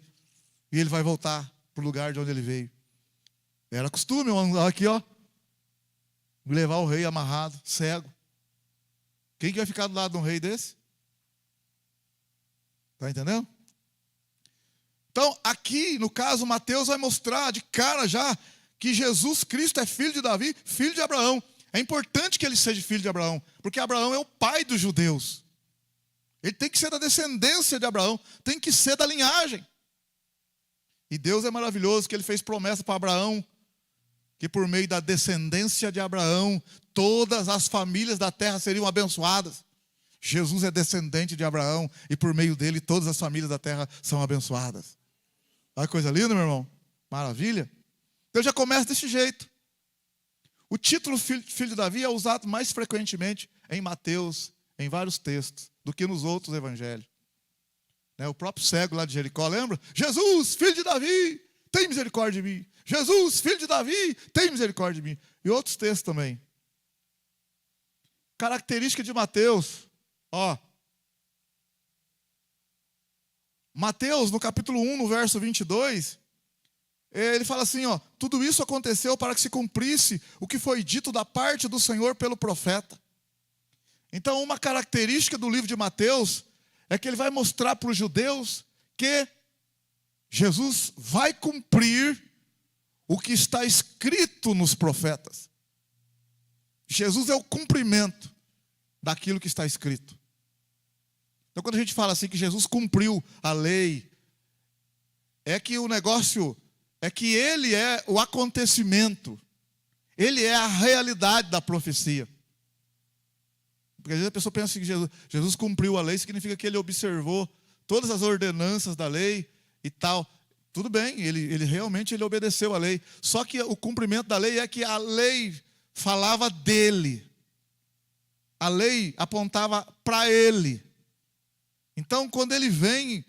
e ele vai voltar para o lugar de onde ele veio. Era costume, aqui, ó, levar o rei amarrado, cego. Quem que vai ficar do lado de um rei desse? Está entendendo? Então, aqui, no caso, Mateus vai mostrar de cara já que Jesus Cristo é filho de Davi, filho de Abraão. É importante que ele seja filho de Abraão, porque Abraão é o pai dos judeus. Ele tem que ser da descendência de Abraão, tem que ser da linhagem. E Deus é maravilhoso que ele fez promessa para Abraão, que por meio da descendência de Abraão, todas as famílias da terra seriam abençoadas. Jesus é descendente de Abraão, e por meio dele todas as famílias da terra são abençoadas. Olha que coisa linda, meu irmão. Maravilha. Então já começa desse jeito. O título filho de Davi é usado mais frequentemente em Mateus, em vários textos, do que nos outros evangelhos. O próprio cego lá de Jericó, lembra? Jesus, filho de Davi, tem misericórdia de mim. Jesus, filho de Davi, tem misericórdia de mim. E outros textos também. Característica de Mateus, ó. Mateus, no capítulo 1, no verso 22, ele fala assim, ó: tudo isso aconteceu para que se cumprisse o que foi dito da parte do Senhor pelo profeta. Então, uma característica do livro de Mateus é que ele vai mostrar para os judeus que Jesus vai cumprir o que está escrito nos profetas. Jesus é o cumprimento daquilo que está escrito. Então, quando a gente fala assim que Jesus cumpriu a lei, é que o negócio é que ele é o acontecimento, ele é a realidade da profecia. Porque às vezes a pessoa pensa que Jesus cumpriu a lei, significa que ele observou todas as ordenanças da lei e tal. Tudo bem, ele realmente obedeceu a lei. Só que o cumprimento da lei é que a lei falava dele. A lei apontava para ele. Então, quando ele vem,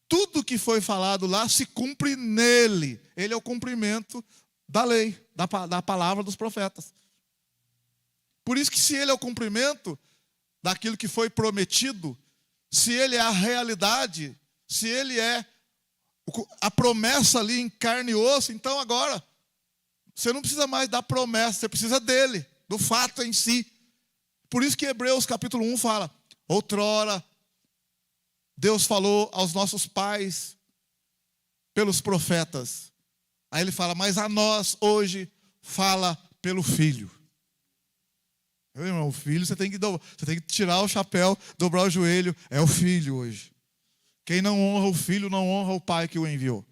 tudo que foi falado lá se cumpre nele. Ele é o cumprimento da lei, da palavra dos profetas. Por isso que se ele é o cumprimento daquilo que foi prometido, se ele é a realidade, se ele é a promessa ali em carne e osso, então agora você não precisa mais da promessa, você precisa dele, do fato em si. Por isso que Hebreus capítulo 1 fala: outrora Deus falou aos nossos pais pelos profetas. Aí ele fala: mas a nós hoje fala pelo Filho. Meu irmão, o Filho você tem que tirar o chapéu, dobrar o joelho. É o Filho hoje. Quem não honra o Filho não honra o Pai que o enviou.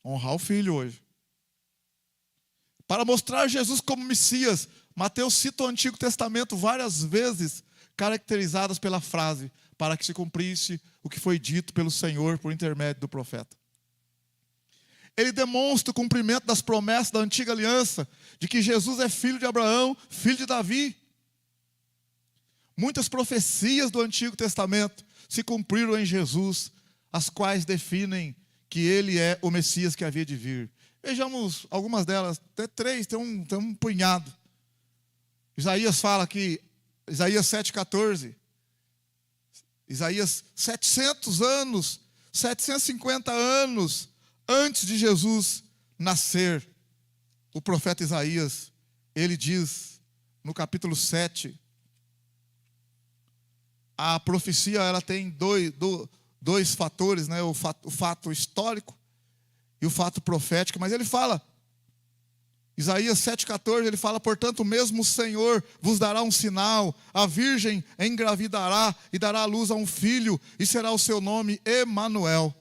Honrar o Filho hoje. Para mostrar Jesus como Messias, Mateus cita o Antigo Testamento várias vezes, caracterizadas pela frase: para que se cumprisse o que foi dito pelo Senhor por intermédio do profeta. Ele demonstra o cumprimento das promessas da antiga aliança, de que Jesus é filho de Abraão, filho de Davi. Muitas profecias do Antigo Testamento se cumpriram em Jesus, as quais definem que ele é o Messias que havia de vir. Vejamos algumas delas, até três, tem um punhado. Isaías fala que, Isaías 7,14, Isaías 750 anos antes de Jesus nascer, o profeta Isaías, ele diz no capítulo 7, a profecia ela tem dois fatores, né? o fato histórico e o fato profético, mas ele fala, Isaías 7,14, ele fala: portanto, mesmo o Senhor vos dará um sinal, a virgem engravidará e dará à luz a um filho, e será o seu nome Emanuel.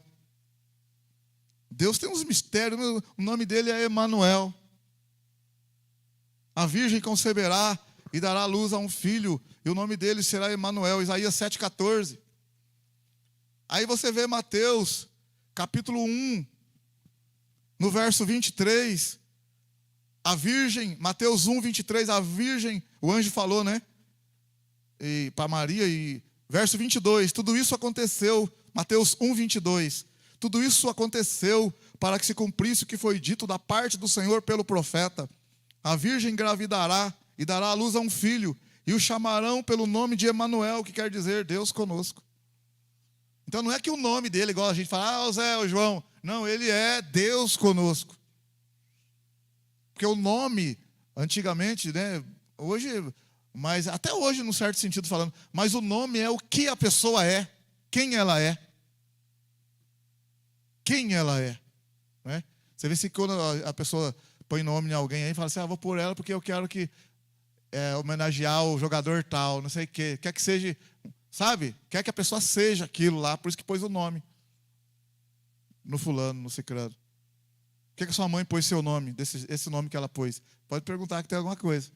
Deus tem uns mistérios, o nome dele é Emanuel. A virgem conceberá e dará à luz a um filho, e o nome dele será Emanuel. Isaías 7,14. Aí você vê Mateus, capítulo 1, no verso 23, a virgem, Mateus 1, 23, a virgem, o anjo falou, né? Para Maria, e verso 22, tudo isso aconteceu, Mateus 1, 22, tudo isso aconteceu para que se cumprisse o que foi dito da parte do Senhor pelo profeta. A virgem engravidará e dará à luz a um filho, e o chamarão pelo nome de Emanuel, que quer dizer Deus conosco. Então não é que o nome dele, igual a gente fala, o Zé, o João. Não, ele é Deus conosco. Porque o nome, antigamente, né, hoje, mas até hoje, num certo sentido falando, mas o nome é o que a pessoa é, quem ela é. Quem ela é. Né? Você vê se quando a pessoa põe nome em alguém aí, fala assim, vou pôr ela porque eu quero que homenagear o jogador tal, não sei o quê. Quer que seja, sabe? Quer que a pessoa seja aquilo lá, por isso que pôs o nome. No fulano, no ciclano. Por que a sua mãe pôs seu nome, esse nome que ela pôs? Pode perguntar que tem alguma coisa.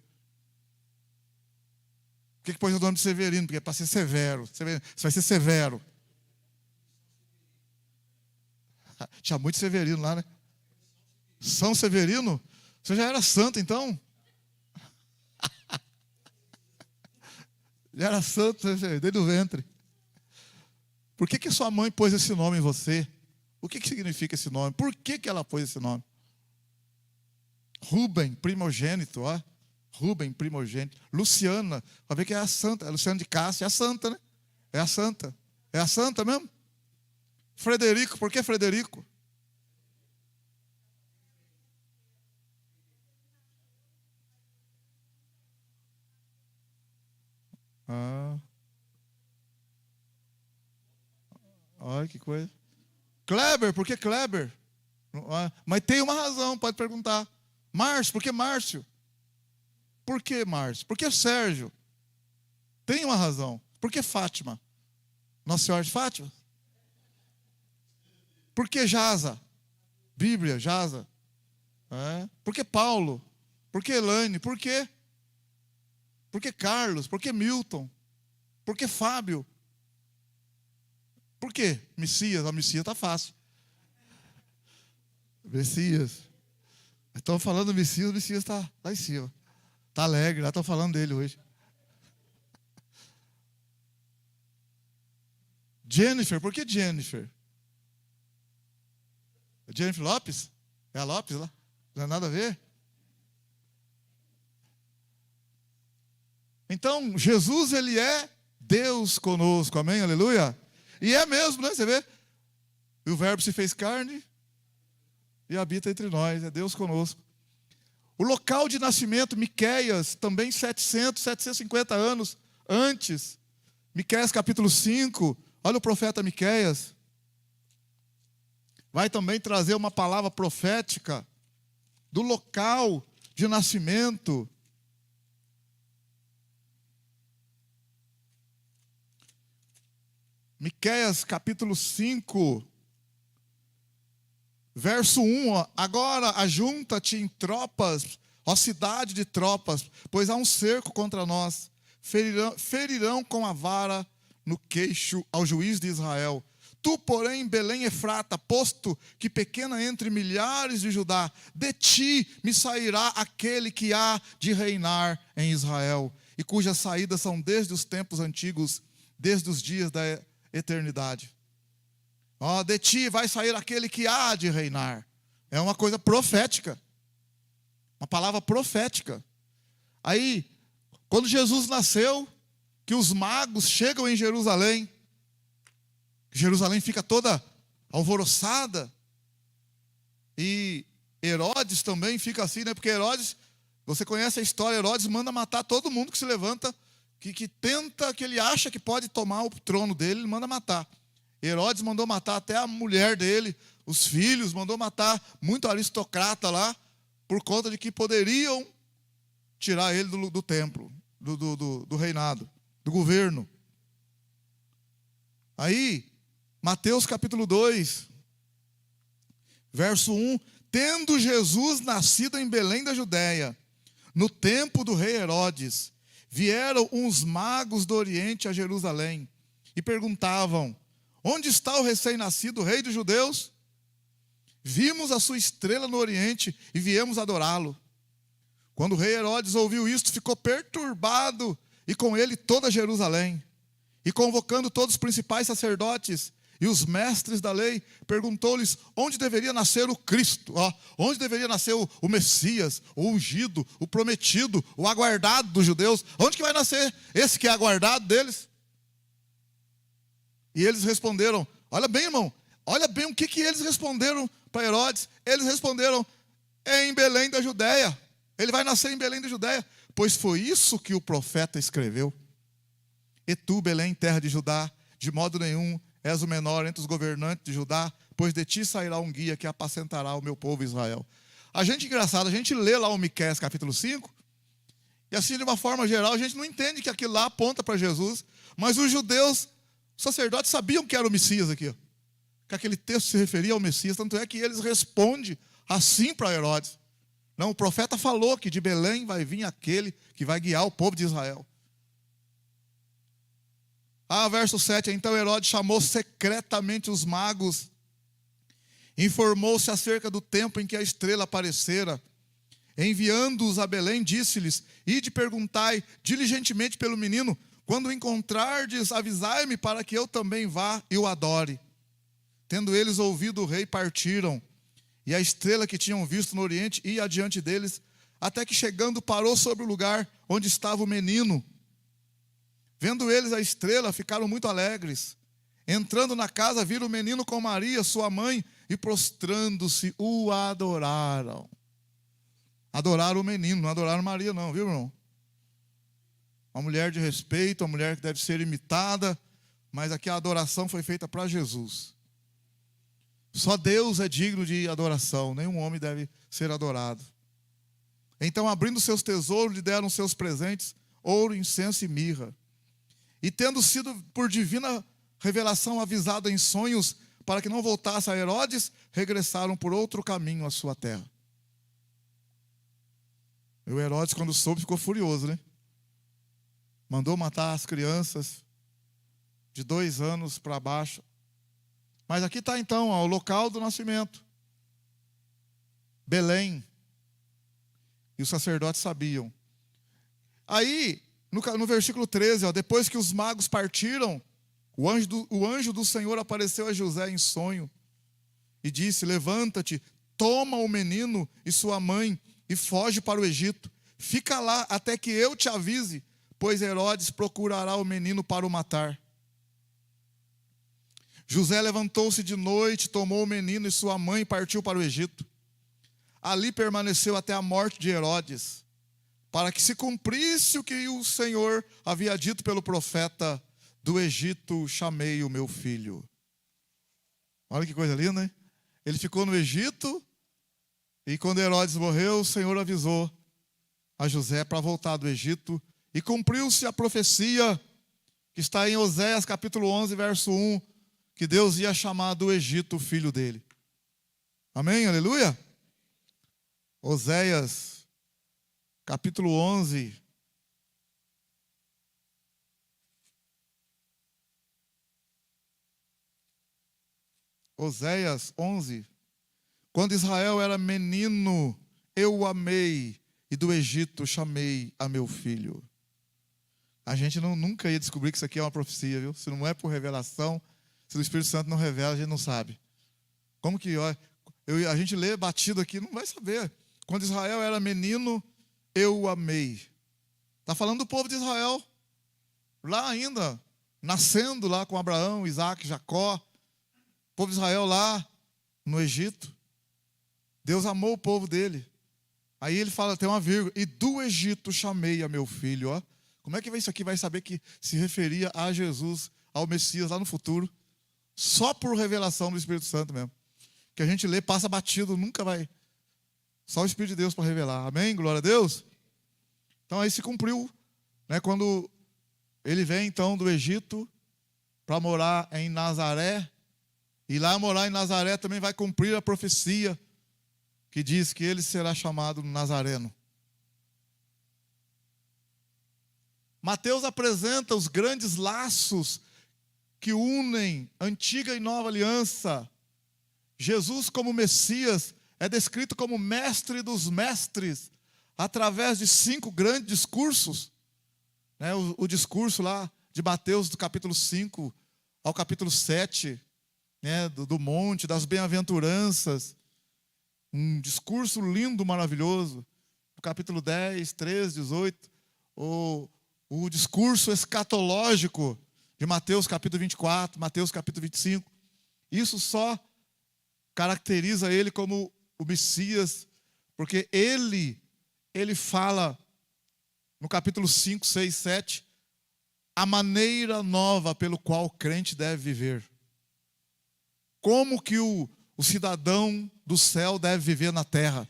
Por que pôs o nome de Severino? Porque é para ser severo. Você vai ser severo. Tinha muito Severino lá, né? São Severino? Você já era santo, então? Já era santo, desde o ventre. Por que sua mãe pôs esse nome em você? O que significa esse nome? Por que ela pôs esse nome? Rubem, primogênito, ó. Rubem, primogênito. Luciana, para ver que é a santa. Luciana de Cássia, é a santa, né? É a santa. É a santa mesmo? Frederico, por que Frederico? Olha que coisa. Kleber, por que Kleber? Mas tem uma razão, pode perguntar. Márcio, por que Márcio? Por que Márcio? Por que Sérgio? Tem uma razão. Por que Fátima? Nossa Senhora de Fátima? Por que Jaza? Bíblia, Jaza. Por que Paulo? Por que Elaine? Por quê? Por que Carlos? Por que Milton? Por que Fábio? Por quê? Messias. A Messias está fácil. Messias. Estão falando do Messias, o Messias está lá em cima. Está alegre, lá estão falando dele hoje. Jennifer, por que Jennifer? Jennifer Lopes? É a Lopes lá? Não é nada a ver? Então, Jesus, ele é Deus conosco, amém? Aleluia? E é mesmo, né? Você vê? E o verbo se fez carne e habita entre nós, é Deus conosco. O local de nascimento, Miqueias, também 750 anos antes. Miqueias capítulo 5, olha o profeta Miqueias. Vai também trazer uma palavra profética do local de nascimento. Miqueias capítulo 5, verso 1, agora ajunta-te em tropas, ó cidade de tropas, pois há um cerco contra nós, ferirão com a vara no queixo ao juiz de Israel. Tu, porém, Belém Efrata, posto que pequena entre milhares de Judá, de ti me sairá aquele que há de reinar em Israel, e cujas saídas são desde os tempos antigos, desde os dias da eternidade. De ti vai sair aquele que há de reinar. É uma coisa profética. Uma palavra profética. Aí, quando Jesus nasceu, que os magos chegam em Jerusalém, Jerusalém fica toda alvoroçada, e Herodes também fica assim, né? Porque Herodes, você conhece a história, Herodes manda matar todo mundo que se levanta, que tenta, que ele acha que pode tomar o trono dele, ele manda matar. Herodes mandou matar até a mulher dele, os filhos, mandou matar muito aristocrata lá, por conta de que poderiam tirar ele do templo, do reinado, do governo. Aí, Mateus capítulo 2, verso 1, tendo Jesus nascido em Belém da Judéia, no tempo do rei Herodes, vieram uns magos do Oriente a Jerusalém e perguntavam: onde está o recém-nascido rei dos judeus? vimos a sua estrela no oriente e viemos adorá-lo. Quando o rei Herodes ouviu isto, ficou perturbado, e com ele toda Jerusalém. E convocando todos os principais sacerdotes e os mestres da lei, perguntou-lhes onde deveria nascer o Cristo, onde deveria nascer o Messias, o ungido, o prometido, o aguardado dos judeus. Onde que vai nascer esse que é aguardado deles? E eles responderam, olha bem, irmão, olha bem o que eles responderam para Herodes. Eles responderam, é em Belém da Judéia. Ele vai nascer em Belém da Judéia, pois foi isso que o profeta escreveu. E tu, Belém, terra de Judá, de modo nenhum és o menor entre os governantes de Judá, pois de ti sairá um guia que apacentará o meu povo Israel. A gente, engraçado, a gente lê lá o Miqueias capítulo 5, e assim, de uma forma geral, a gente não entende que aquilo lá aponta para Jesus, mas os judeus, os sacerdotes, sabiam que era o Messias aqui, que aquele texto se referia ao Messias, tanto é que eles respondem assim para Herodes. Não, o profeta falou que de Belém vai vir aquele que vai guiar o povo de Israel. Verso 7, então Herodes chamou secretamente os magos, informou-se acerca do tempo em que a estrela aparecera. Enviando-os a Belém, disse-lhes, ide perguntai diligentemente pelo menino, quando o encontrardes, avisai-me para que eu também vá e o adore. Tendo eles ouvido o rei, partiram. E a estrela que tinham visto no oriente ia adiante deles, até que chegando parou sobre o lugar onde estava o menino. Vendo eles a estrela, ficaram muito alegres. Entrando na casa, viram o menino com Maria, sua mãe, e prostrando-se, o adoraram. Adoraram o menino, não adoraram Maria não, viu, irmão? Uma mulher de respeito, uma mulher que deve ser imitada, mas aqui a adoração foi feita para Jesus. Só Deus é digno de adoração, nenhum homem deve ser adorado. Então, abrindo seus tesouros, lhe deram seus presentes, ouro, incenso e mirra. E tendo sido por divina revelação avisado em sonhos, para que não voltasse a Herodes, regressaram por outro caminho à sua terra. E o Herodes, quando soube, ficou furioso, né? Mandou matar as crianças de 2 anos para baixo. Mas aqui está então o local do nascimento. Belém. E os sacerdotes sabiam. Aí, no versículo 13, depois que os magos partiram, o anjo do Senhor apareceu a José em sonho. E disse, levanta-te, toma o menino e sua mãe e foge para o Egito. Fica lá até que eu te avise, pois Herodes procurará o menino para o matar. José levantou-se de noite, tomou o menino e sua mãe e partiu para o Egito. Ali permaneceu até a morte de Herodes, para que se cumprisse o que o Senhor havia dito pelo profeta, do Egito chamei o meu filho. Olha que coisa linda, hein? Ele ficou no Egito, e quando Herodes morreu, o Senhor avisou a José para voltar do Egito, e cumpriu-se a profecia que está em Oséias capítulo 11, verso 1, que Deus ia chamar do Egito o filho dele. Amém? Aleluia? Oséias, capítulo 11. Oséias 11. Quando Israel era menino, eu o amei, e do Egito chamei a meu filho. A gente nunca ia descobrir que isso aqui é uma profecia, viu? Se não é por revelação, se o Espírito Santo não revela, a gente não sabe. Como que a gente lê batido aqui, não vai saber. Quando Israel era menino, eu o amei. Está falando do povo de Israel. Lá ainda, nascendo lá com Abraão, Isaac, Jacó. O povo de Israel lá no Egito. Deus amou o povo dele. Aí ele fala, tem uma vírgula, e do Egito chamei a meu filho. Como é que isso aqui vai saber que se referia a Jesus, ao Messias lá no futuro? Só por revelação do Espírito Santo mesmo. Que a gente lê, passa batido, nunca vai. Só o Espírito de Deus para revelar. Amém? Glória a Deus. Então aí se cumpriu, né, quando ele vem então do Egito para morar em Nazaré. E lá morar em Nazaré também vai cumprir a profecia que diz que ele será chamado Nazareno. Mateus apresenta os grandes laços que unem antiga e nova aliança. Jesus, como Messias, é descrito como mestre dos mestres, através de 5 grandes discursos. Né? O discurso lá de Mateus, do capítulo 5 ao capítulo 7, né? do monte, das bem-aventuranças. Um discurso lindo, maravilhoso. No capítulo 10, 13, 18, o discurso escatológico de Mateus capítulo 24, Mateus capítulo 25. Isso só caracteriza ele como o Messias, porque ele fala no capítulo 5, 6, 7, a maneira nova pelo qual o crente deve viver. Como que o cidadão do céu deve viver na terra.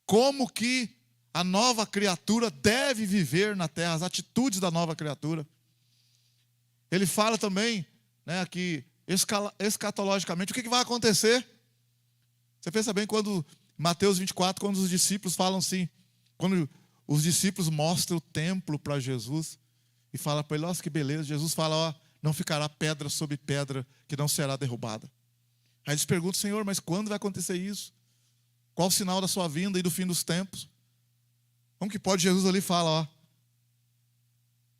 Como que a nova criatura deve viver na terra, as atitudes da nova criatura. Ele fala também, né, aqui, escatologicamente, o que vai acontecer. Você pensa bem quando, Mateus 24, quando os discípulos falam assim, quando os discípulos mostram o templo para Jesus, e fala para ele, nossa, que beleza. Jesus fala, ó, não ficará pedra sobre pedra que não será derrubada. Aí eles perguntam, Senhor, mas quando vai acontecer isso? Qual o sinal da sua vinda e do fim dos tempos? Como que pode Jesus ali falar, ó,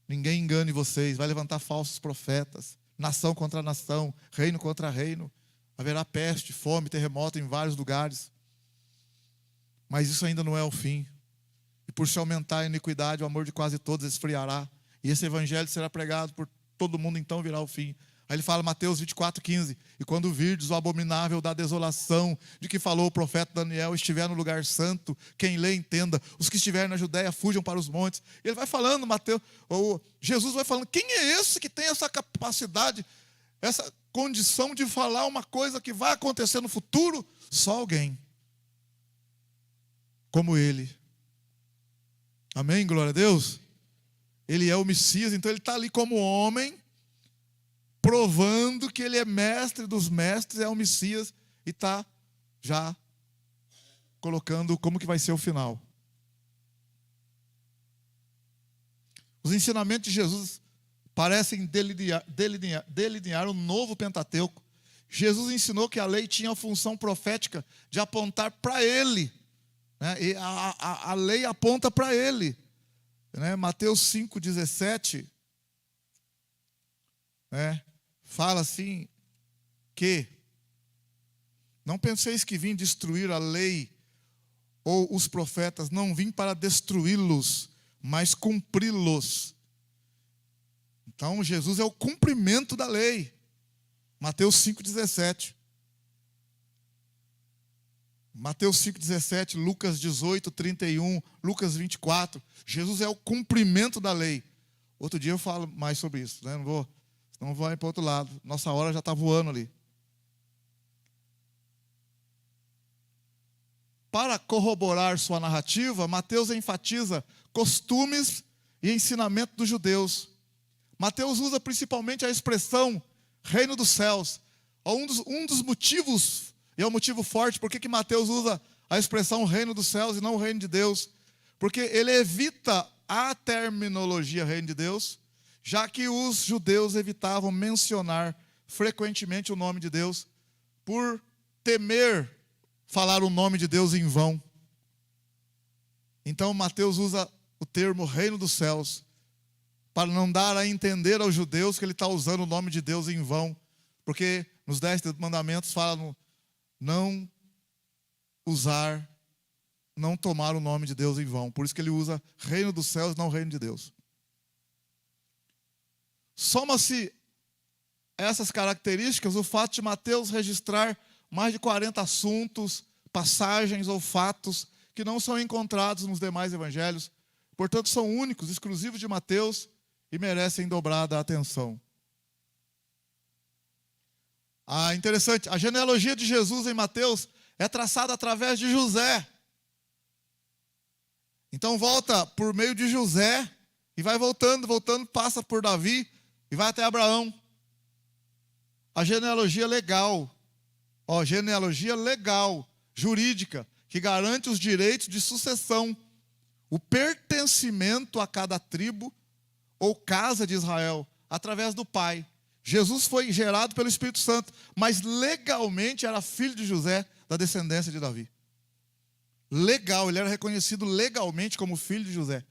ninguém engane vocês, vai levantar falsos profetas, nação contra nação, reino contra reino, haverá peste, fome, terremoto em vários lugares. Mas isso ainda não é o fim. E por se aumentar a iniquidade, o amor de quase todos esfriará. E esse evangelho será pregado por todo mundo, então virá o fim. Aí ele fala, Mateus 24, 15, e quando virdes o abominável da desolação, de que falou o profeta Daniel, estiver no lugar santo, quem lê entenda, os que estiverem na Judéia fujam para os montes. E ele vai falando, Jesus vai falando, quem é esse que tem essa capacidade, essa condição de falar uma coisa que vai acontecer no futuro? Só alguém como ele. Amém? Glória a Deus. Ele é o Messias, então ele está ali como homem, provando que ele é mestre dos mestres, é o Messias, e está já colocando como que vai ser o final. Os ensinamentos de Jesus parecem delinear um novo Pentateuco. Jesus ensinou que a lei tinha a função profética de apontar para ele, né? E a lei aponta para ele, né? Mateus 5,17, né? Fala assim, que não penseis que vim destruir a lei ou os profetas, não vim para destruí-los, mas cumpri-los. Então Jesus é o cumprimento da lei. Mateus 5,17. Mateus 5,17, Lucas 18, 31, Lucas 24. Jesus é o cumprimento da lei. Outro dia eu falo mais sobre isso, né? Não vou ir para o outro lado. Nossa hora já está voando ali. Para corroborar sua narrativa, Mateus enfatiza costumes e ensinamento dos judeus. Mateus usa principalmente a expressão reino dos céus. Um dos motivos, e é um motivo forte, por que Mateus usa a expressão reino dos céus e não o reino de Deus? Porque ele evita a terminologia reino de Deus, já que os judeus evitavam mencionar frequentemente o nome de Deus, por temer falar o nome de Deus em vão. Então Mateus usa o termo reino dos céus, para não dar a entender aos judeus que ele está usando o nome de Deus em vão, porque nos 10 mandamentos fala não usar, não tomar o nome de Deus em vão. Por isso que ele usa reino dos céus, não reino de Deus. Soma-se essas características o fato de Mateus registrar mais de 40 assuntos, passagens ou fatos que não são encontrados nos demais evangelhos, portanto são únicos, exclusivos de Mateus e merecem dobrada atenção. Interessante, a genealogia de Jesus em Mateus é traçada através de José. Então volta por meio de José e vai voltando, passa por Davi e vai até Abraão. A genealogia legal, genealogia legal, jurídica, que garante os direitos de sucessão, o pertencimento a cada tribo ou casa de Israel, através do pai. Jesus foi gerado pelo Espírito Santo, mas legalmente era filho de José, da descendência de Davi. Legal, ele era reconhecido legalmente como filho de José,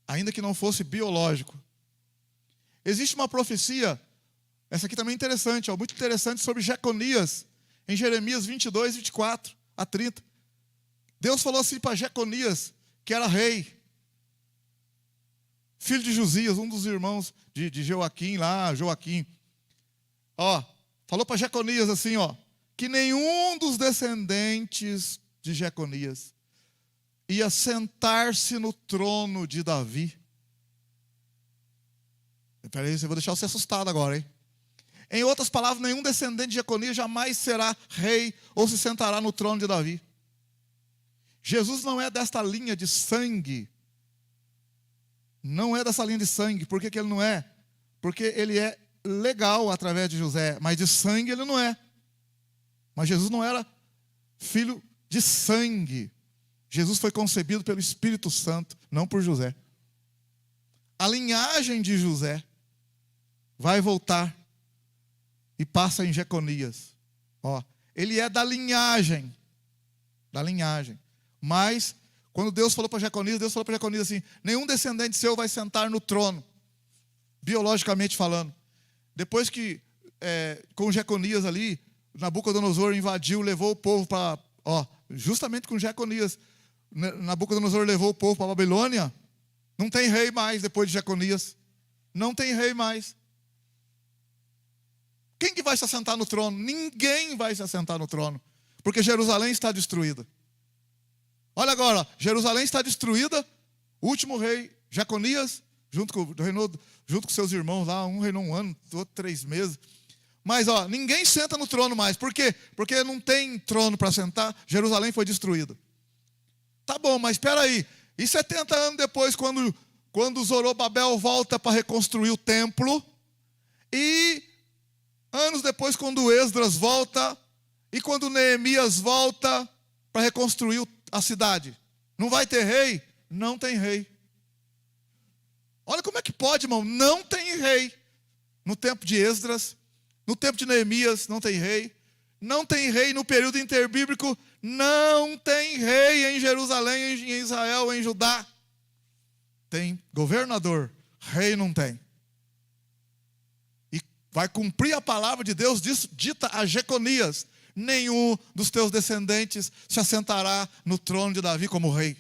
ainda que não fosse biológico. Existe uma profecia, essa aqui também é interessante, muito interessante, sobre Jeconias, em Jeremias 22, 24 a 30. Deus falou assim para Jeconias, que era rei, filho de Josias, um dos irmãos de Joaquim lá, Joaquim. Falou para Jeconias assim, que nenhum dos descendentes de Jeconias ia sentar-se no trono de Davi. Espera aí, eu vou deixar você assustado agora, hein? Em outras palavras, nenhum descendente de Jeconias jamais será rei ou se sentará no trono de Davi. Jesus não é desta linha de sangue. Não é dessa linha de sangue. Por que ele não é? Porque ele é legal através de José, mas de sangue ele não é. Mas Jesus não era filho de sangue. Jesus foi concebido pelo Espírito Santo, não por José. A linhagem de José vai voltar e passa em Jeconias. Ele é da linhagem. Da linhagem. Mas, quando Deus falou para Jeconias, Deus falou para Jeconias assim: nenhum descendente seu vai sentar no trono, biologicamente falando. Depois que, com Jeconias ali, Nabucodonosor invadiu, levou o povo para, justamente com Jeconias, Nabucodonosor levou o povo para a Babilônia, não tem rei mais depois de Jeconias. Não tem rei mais. Quem que vai se assentar no trono? Ninguém vai se assentar no trono, porque Jerusalém está destruída. Olha agora, Jerusalém está destruída. O último rei, Jeconias, junto com seus irmãos lá, um reinou 1 ano, outro 3 meses. Mas ninguém senta no trono mais. Por quê? Porque não tem trono para sentar. Jerusalém foi destruída. Tá bom, mas espera aí. E 70 anos depois, quando Zorobabel volta para reconstruir o templo, e anos depois, quando Esdras volta, e quando Neemias volta para reconstruir a cidade, não vai ter rei? Não tem rei. Olha como é que pode, irmão. Não tem rei. No tempo de Esdras, no tempo de Neemias, não tem rei. Não tem rei no período interbíblico. Não tem rei em Jerusalém, em Israel, em Judá. Tem governador, rei não tem. E vai cumprir a palavra de Deus dita a Jeconias: nenhum dos teus descendentes se assentará no trono de Davi como rei.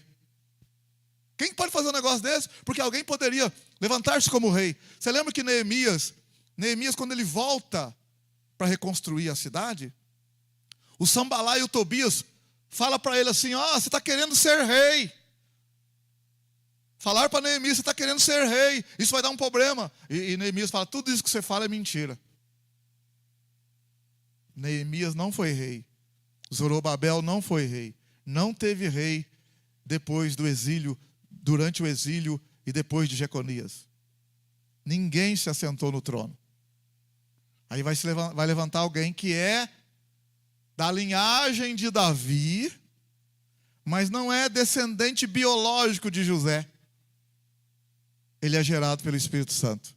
Quem pode fazer um negócio desse? Porque alguém poderia levantar-se como rei. Você lembra que Neemias, quando ele volta para reconstruir a cidade, o Sambalá e o Tobias falam para ele assim: você está querendo ser rei. Falaram para Neemias: você está querendo ser rei, isso vai dar um problema. E Neemias fala: tudo isso que você fala é mentira. Neemias não foi rei. Zorobabel não foi rei. Não teve rei depois do exílio, durante o exílio e depois de Jeconias. Ninguém se assentou no trono. Aí vai levantar alguém que é da linhagem de Davi, mas não é descendente biológico de José. Ele é gerado pelo Espírito Santo.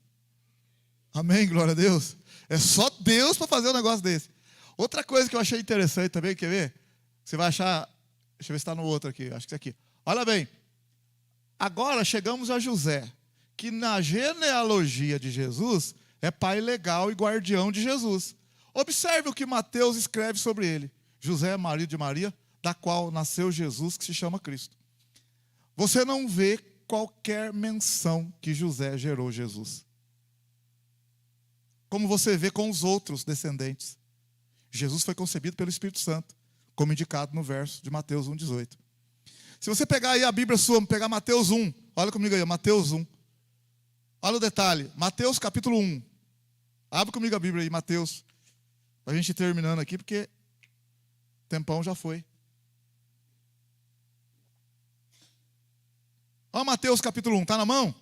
Amém, glória a Deus. É só Deus para fazer um negócio desse. Outra coisa que eu achei interessante também, quer ver? Você vai achar, deixa eu ver se está no outro aqui, acho que é aqui. Olha bem, agora chegamos a José, que na genealogia de Jesus é pai legal e guardião de Jesus. Observe o que Mateus escreve sobre ele. José é marido de Maria, da qual nasceu Jesus, que se chama Cristo. Você não vê qualquer menção que José gerou Jesus, como você vê com os outros descendentes. Jesus foi concebido pelo Espírito Santo, como indicado no verso de Mateus 1,18. Se você pegar aí a Bíblia sua, pegar Mateus 1, olha comigo aí, Mateus 1. Olha o detalhe, Mateus capítulo 1. Abre comigo a Bíblia aí, Mateus, para a gente ir terminando aqui, porque o tempão já foi. Olha Mateus capítulo 1, está na mão?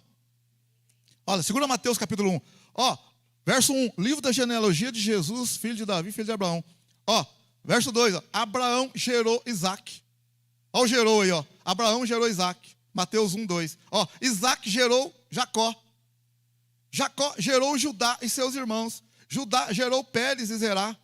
Olha, segura Mateus capítulo 1. Verso 1, livro da genealogia de Jesus, filho de Davi, filho de Abraão. Verso 2, Abraão gerou Isaac. Olha o gerou aí, Abraão gerou Isaac. Mateus 1, 2. Isaac gerou Jacó. Jacó gerou Judá e seus irmãos. Judá gerou Pérez e Zerá.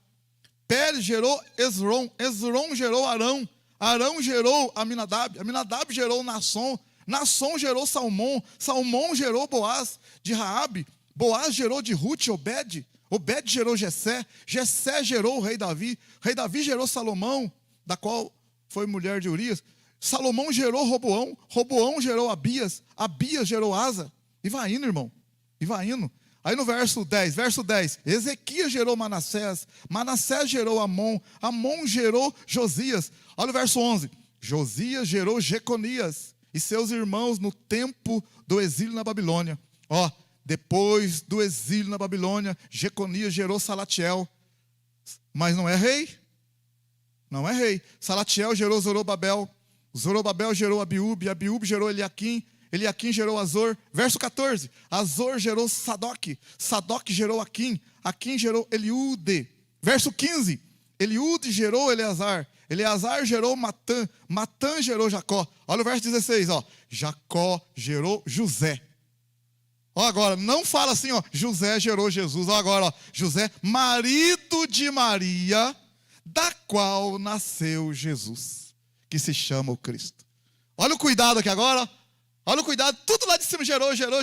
Pérez gerou Esrom. Esrom gerou Arão. Arão gerou Aminadab. Aminadab gerou Nasson. Nasson gerou Salmão. Salmão gerou Boaz de Raabe. Boaz gerou de Ruth Obed. Obed gerou Jessé. Jessé gerou o rei Davi. O rei Davi gerou Salomão, da qual foi mulher de Urias. Salomão gerou Roboão. Roboão gerou Abias. Abias gerou Asa. E vai indo, irmão. E vai indo. Aí no verso 10, Ezequias gerou Manassés. Manassés gerou Amon. Amon gerou Josias. Olha o verso 11. Josias gerou Jeconias e seus irmãos no tempo do exílio na Babilônia. Ó, depois do exílio na Babilônia, Jeconias gerou Salatiel. Mas não é rei. Não é rei. Salatiel gerou Zorobabel. Zorobabel gerou Abiúbe. Abiúbe gerou Eliaquim. Eliaquim gerou Azor. Verso 14. Azor gerou Sadoc. Sadoc gerou Aquim. Aquim gerou Eliúde. Verso 15. Eliúde gerou Eleazar. Eleazar gerou Matã. Matã gerou Jacó. Olha o verso 16. Ó. Jacó gerou José. Ó, agora, não fala assim, ó. José gerou Jesus. Ó, agora, ó. José, marido de Maria, da qual nasceu Jesus, que se chama o Cristo. Olha o cuidado aqui agora. Olha o cuidado. Tudo lá de cima gerou. Chegou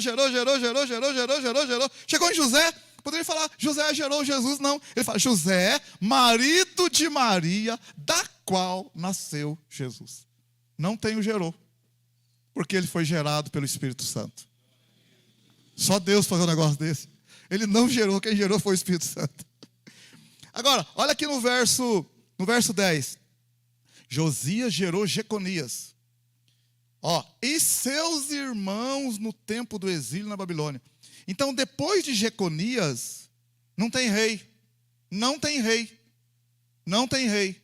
em José. Poderia falar, José gerou Jesus. Não. Ele fala, José, marido de Maria, da qual nasceu Jesus. Não tem o gerou. Porque ele foi gerado pelo Espírito Santo. Só Deus faz um negócio desse. Ele não gerou, quem gerou foi o Espírito Santo. Agora, olha aqui no verso 10. Josias gerou Jeconias. Ó, e seus irmãos no tempo do exílio na Babilônia. Então, depois de Jeconias, não tem rei. Não tem rei. Não tem rei.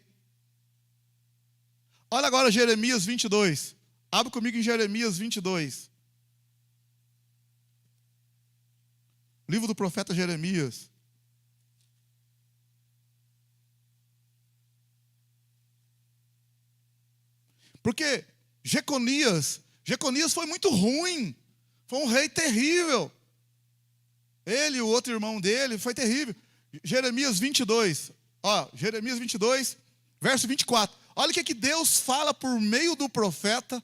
Olha agora Jeremias 22. Abre comigo em Jeremias 22. Livro do profeta Jeremias. Porque Jeconias foi muito ruim. Foi um rei terrível. Ele e o outro irmão dele, foi terrível. Jeremias 22. Ó, Jeremias 22, verso 24. Olha o que Deus fala por meio do profeta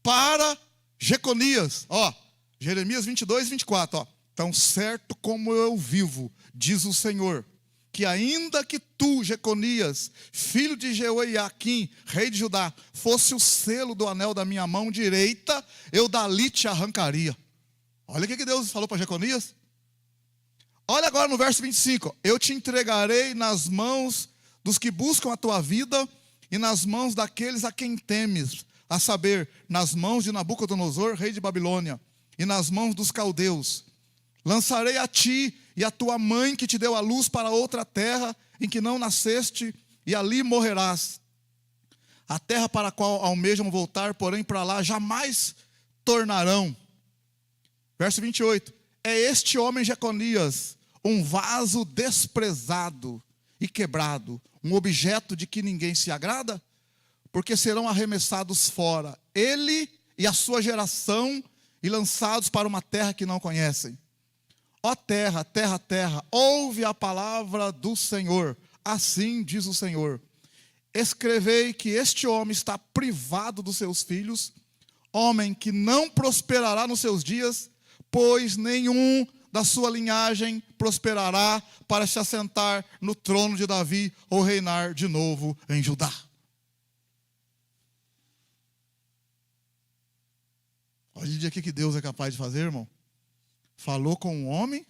para Jeconias. Ó, Jeremias 22, 24. Ó. Tão certo como eu vivo, diz o Senhor, que ainda que tu, Jeconias, filho de Jeoiaquim, rei de Judá, fosse o selo do anel da minha mão direita, eu dali te arrancaria. Olha o que Deus falou para Jeconias. Olha agora no verso 25. Eu te entregarei nas mãos dos que buscam a tua vida e nas mãos daqueles a quem temes, a saber, nas mãos de Nabucodonosor, rei de Babilônia, e nas mãos dos caldeus. Lançarei a ti e a tua mãe que te deu a luz para outra terra em que não nasceste, e ali morrerás. A terra para a qual almejam voltar, porém para lá jamais tornarão. Verso 28. É este homem Jeconias, um vaso desprezado e quebrado, um objeto de que ninguém se agrada, porque serão arremessados fora, ele e a sua geração, e lançados para uma terra que não conhecem. Ó terra, terra, terra, ouve a palavra do Senhor. Assim diz o Senhor. Escrevei que este homem está privado dos seus filhos, homem que não prosperará nos seus dias, pois nenhum da sua linhagem prosperará para se assentar no trono de Davi ou reinar de novo em Judá. Olha o que Deus é capaz de fazer, irmão. Falou com um homem,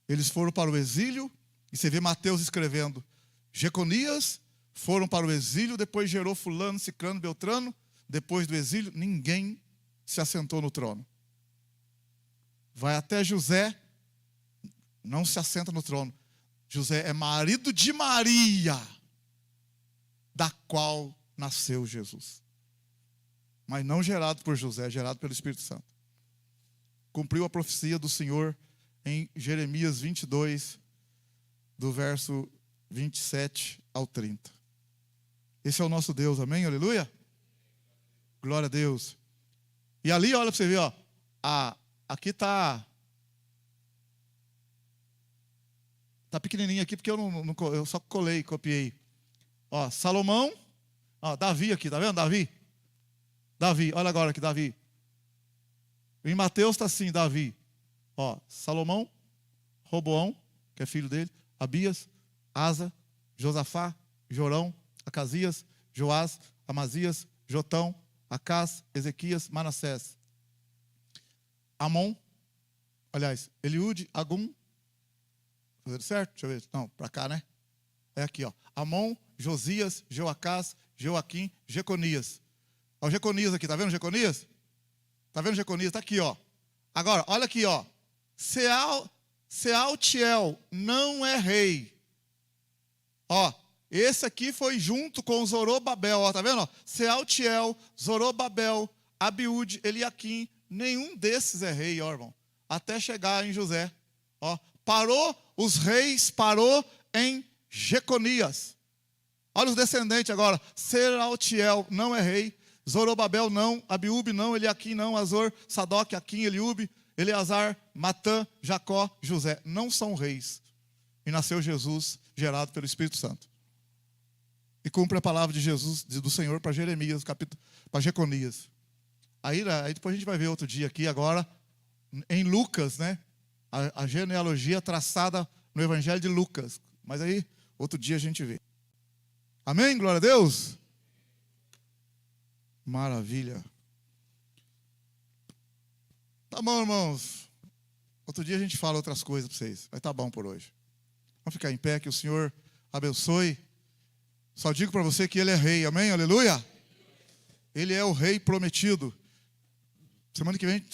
eles foram para o exílio, e você vê Mateus escrevendo, Jeconias foram para o exílio, depois gerou fulano, ciclano, beltrano, depois do exílio, ninguém se assentou no trono. Vai até José, não se assenta no trono. José é marido de Maria, da qual nasceu Jesus. Mas não gerado por José, gerado pelo Espírito Santo. Cumpriu a profecia do Senhor em Jeremias 22, do verso 27 ao 30. Esse é o nosso Deus, amém? Aleluia? Glória a Deus. E ali, olha para você ver, ó, aqui está Está pequenininho aqui porque eu só colei, copiei. Ó, Salomão, ó, Davi aqui, tá vendo? Davi, olha agora aqui, Davi. Em Mateus está assim, Davi. Ó, Salomão, Roboão, que é filho dele, Abias, Asa, Josafá, Jorão, Acasias, Joás, Amazias, Jotão, Acás, Ezequias, Manassés. Amon, aliás, Eliúde, Agum. Fazendo certo? Deixa eu ver. Não, para cá, né? É aqui, ó. Amon, Josias, Joacás, Joaquim, Jeconias. Ó, o Jeconias aqui, tá vendo Jeconias? Tá vendo Jeconias? Tá aqui, ó. Agora, olha aqui, ó. Sealtiel não é rei. Ó, esse aqui foi junto com Zorobabel, ó, tá vendo? Ó? Sealtiel, Zorobabel, Abiúde, Eliaquim, nenhum desses é rei, ó, irmão. Até chegar em José. Ó, os reis parou em Jeconias. Olha os descendentes agora. Sealtiel não é rei. Zorobabel não, Abiúbe não, Eliaquim não, Azor, Sadoc, Aquim, Eliúbe, Eleazar, Matã, Jacó, José. Não são reis. E nasceu Jesus, gerado pelo Espírito Santo. E cumpre a palavra de Jesus, do Senhor para Jeremias, para Jeconias. Aí depois a gente vai ver outro dia aqui, agora, em Lucas, né? A genealogia traçada no Evangelho de Lucas. Mas aí, outro dia a gente vê. Amém? Glória a Deus. Maravilha. Tá bom, irmãos. Outro dia a gente fala outras coisas para vocês. Mas tá bom por hoje. Vamos ficar em pé, que o Senhor abençoe. Só digo para você que Ele é rei. Amém? Aleluia. Ele é o rei prometido. Semana que vem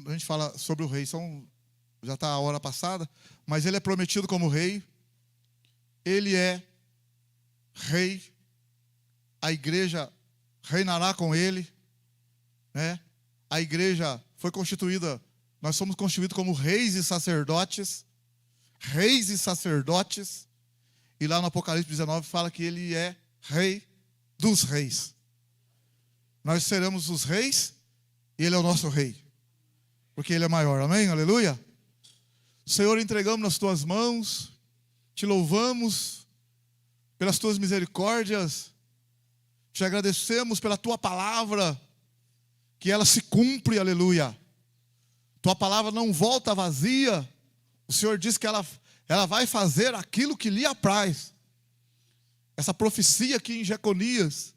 a gente fala sobre o rei. Já está a hora passada. Mas Ele é prometido como rei. Ele é rei. A igreja reinará com Ele, né? A igreja foi constituída, nós somos constituídos como reis e sacerdotes, e lá no Apocalipse 19 fala que Ele é rei dos reis. Nós seremos os reis, e Ele é o nosso rei, porque Ele é maior, amém? Aleluia. Senhor, entregamos nas Tuas mãos, Te louvamos pelas Tuas misericórdias, Te agradecemos pela Tua palavra, que ela se cumpre, aleluia. Tua palavra não volta vazia. O Senhor diz que ela vai fazer aquilo que lhe apraz. Essa profecia aqui em Jeconias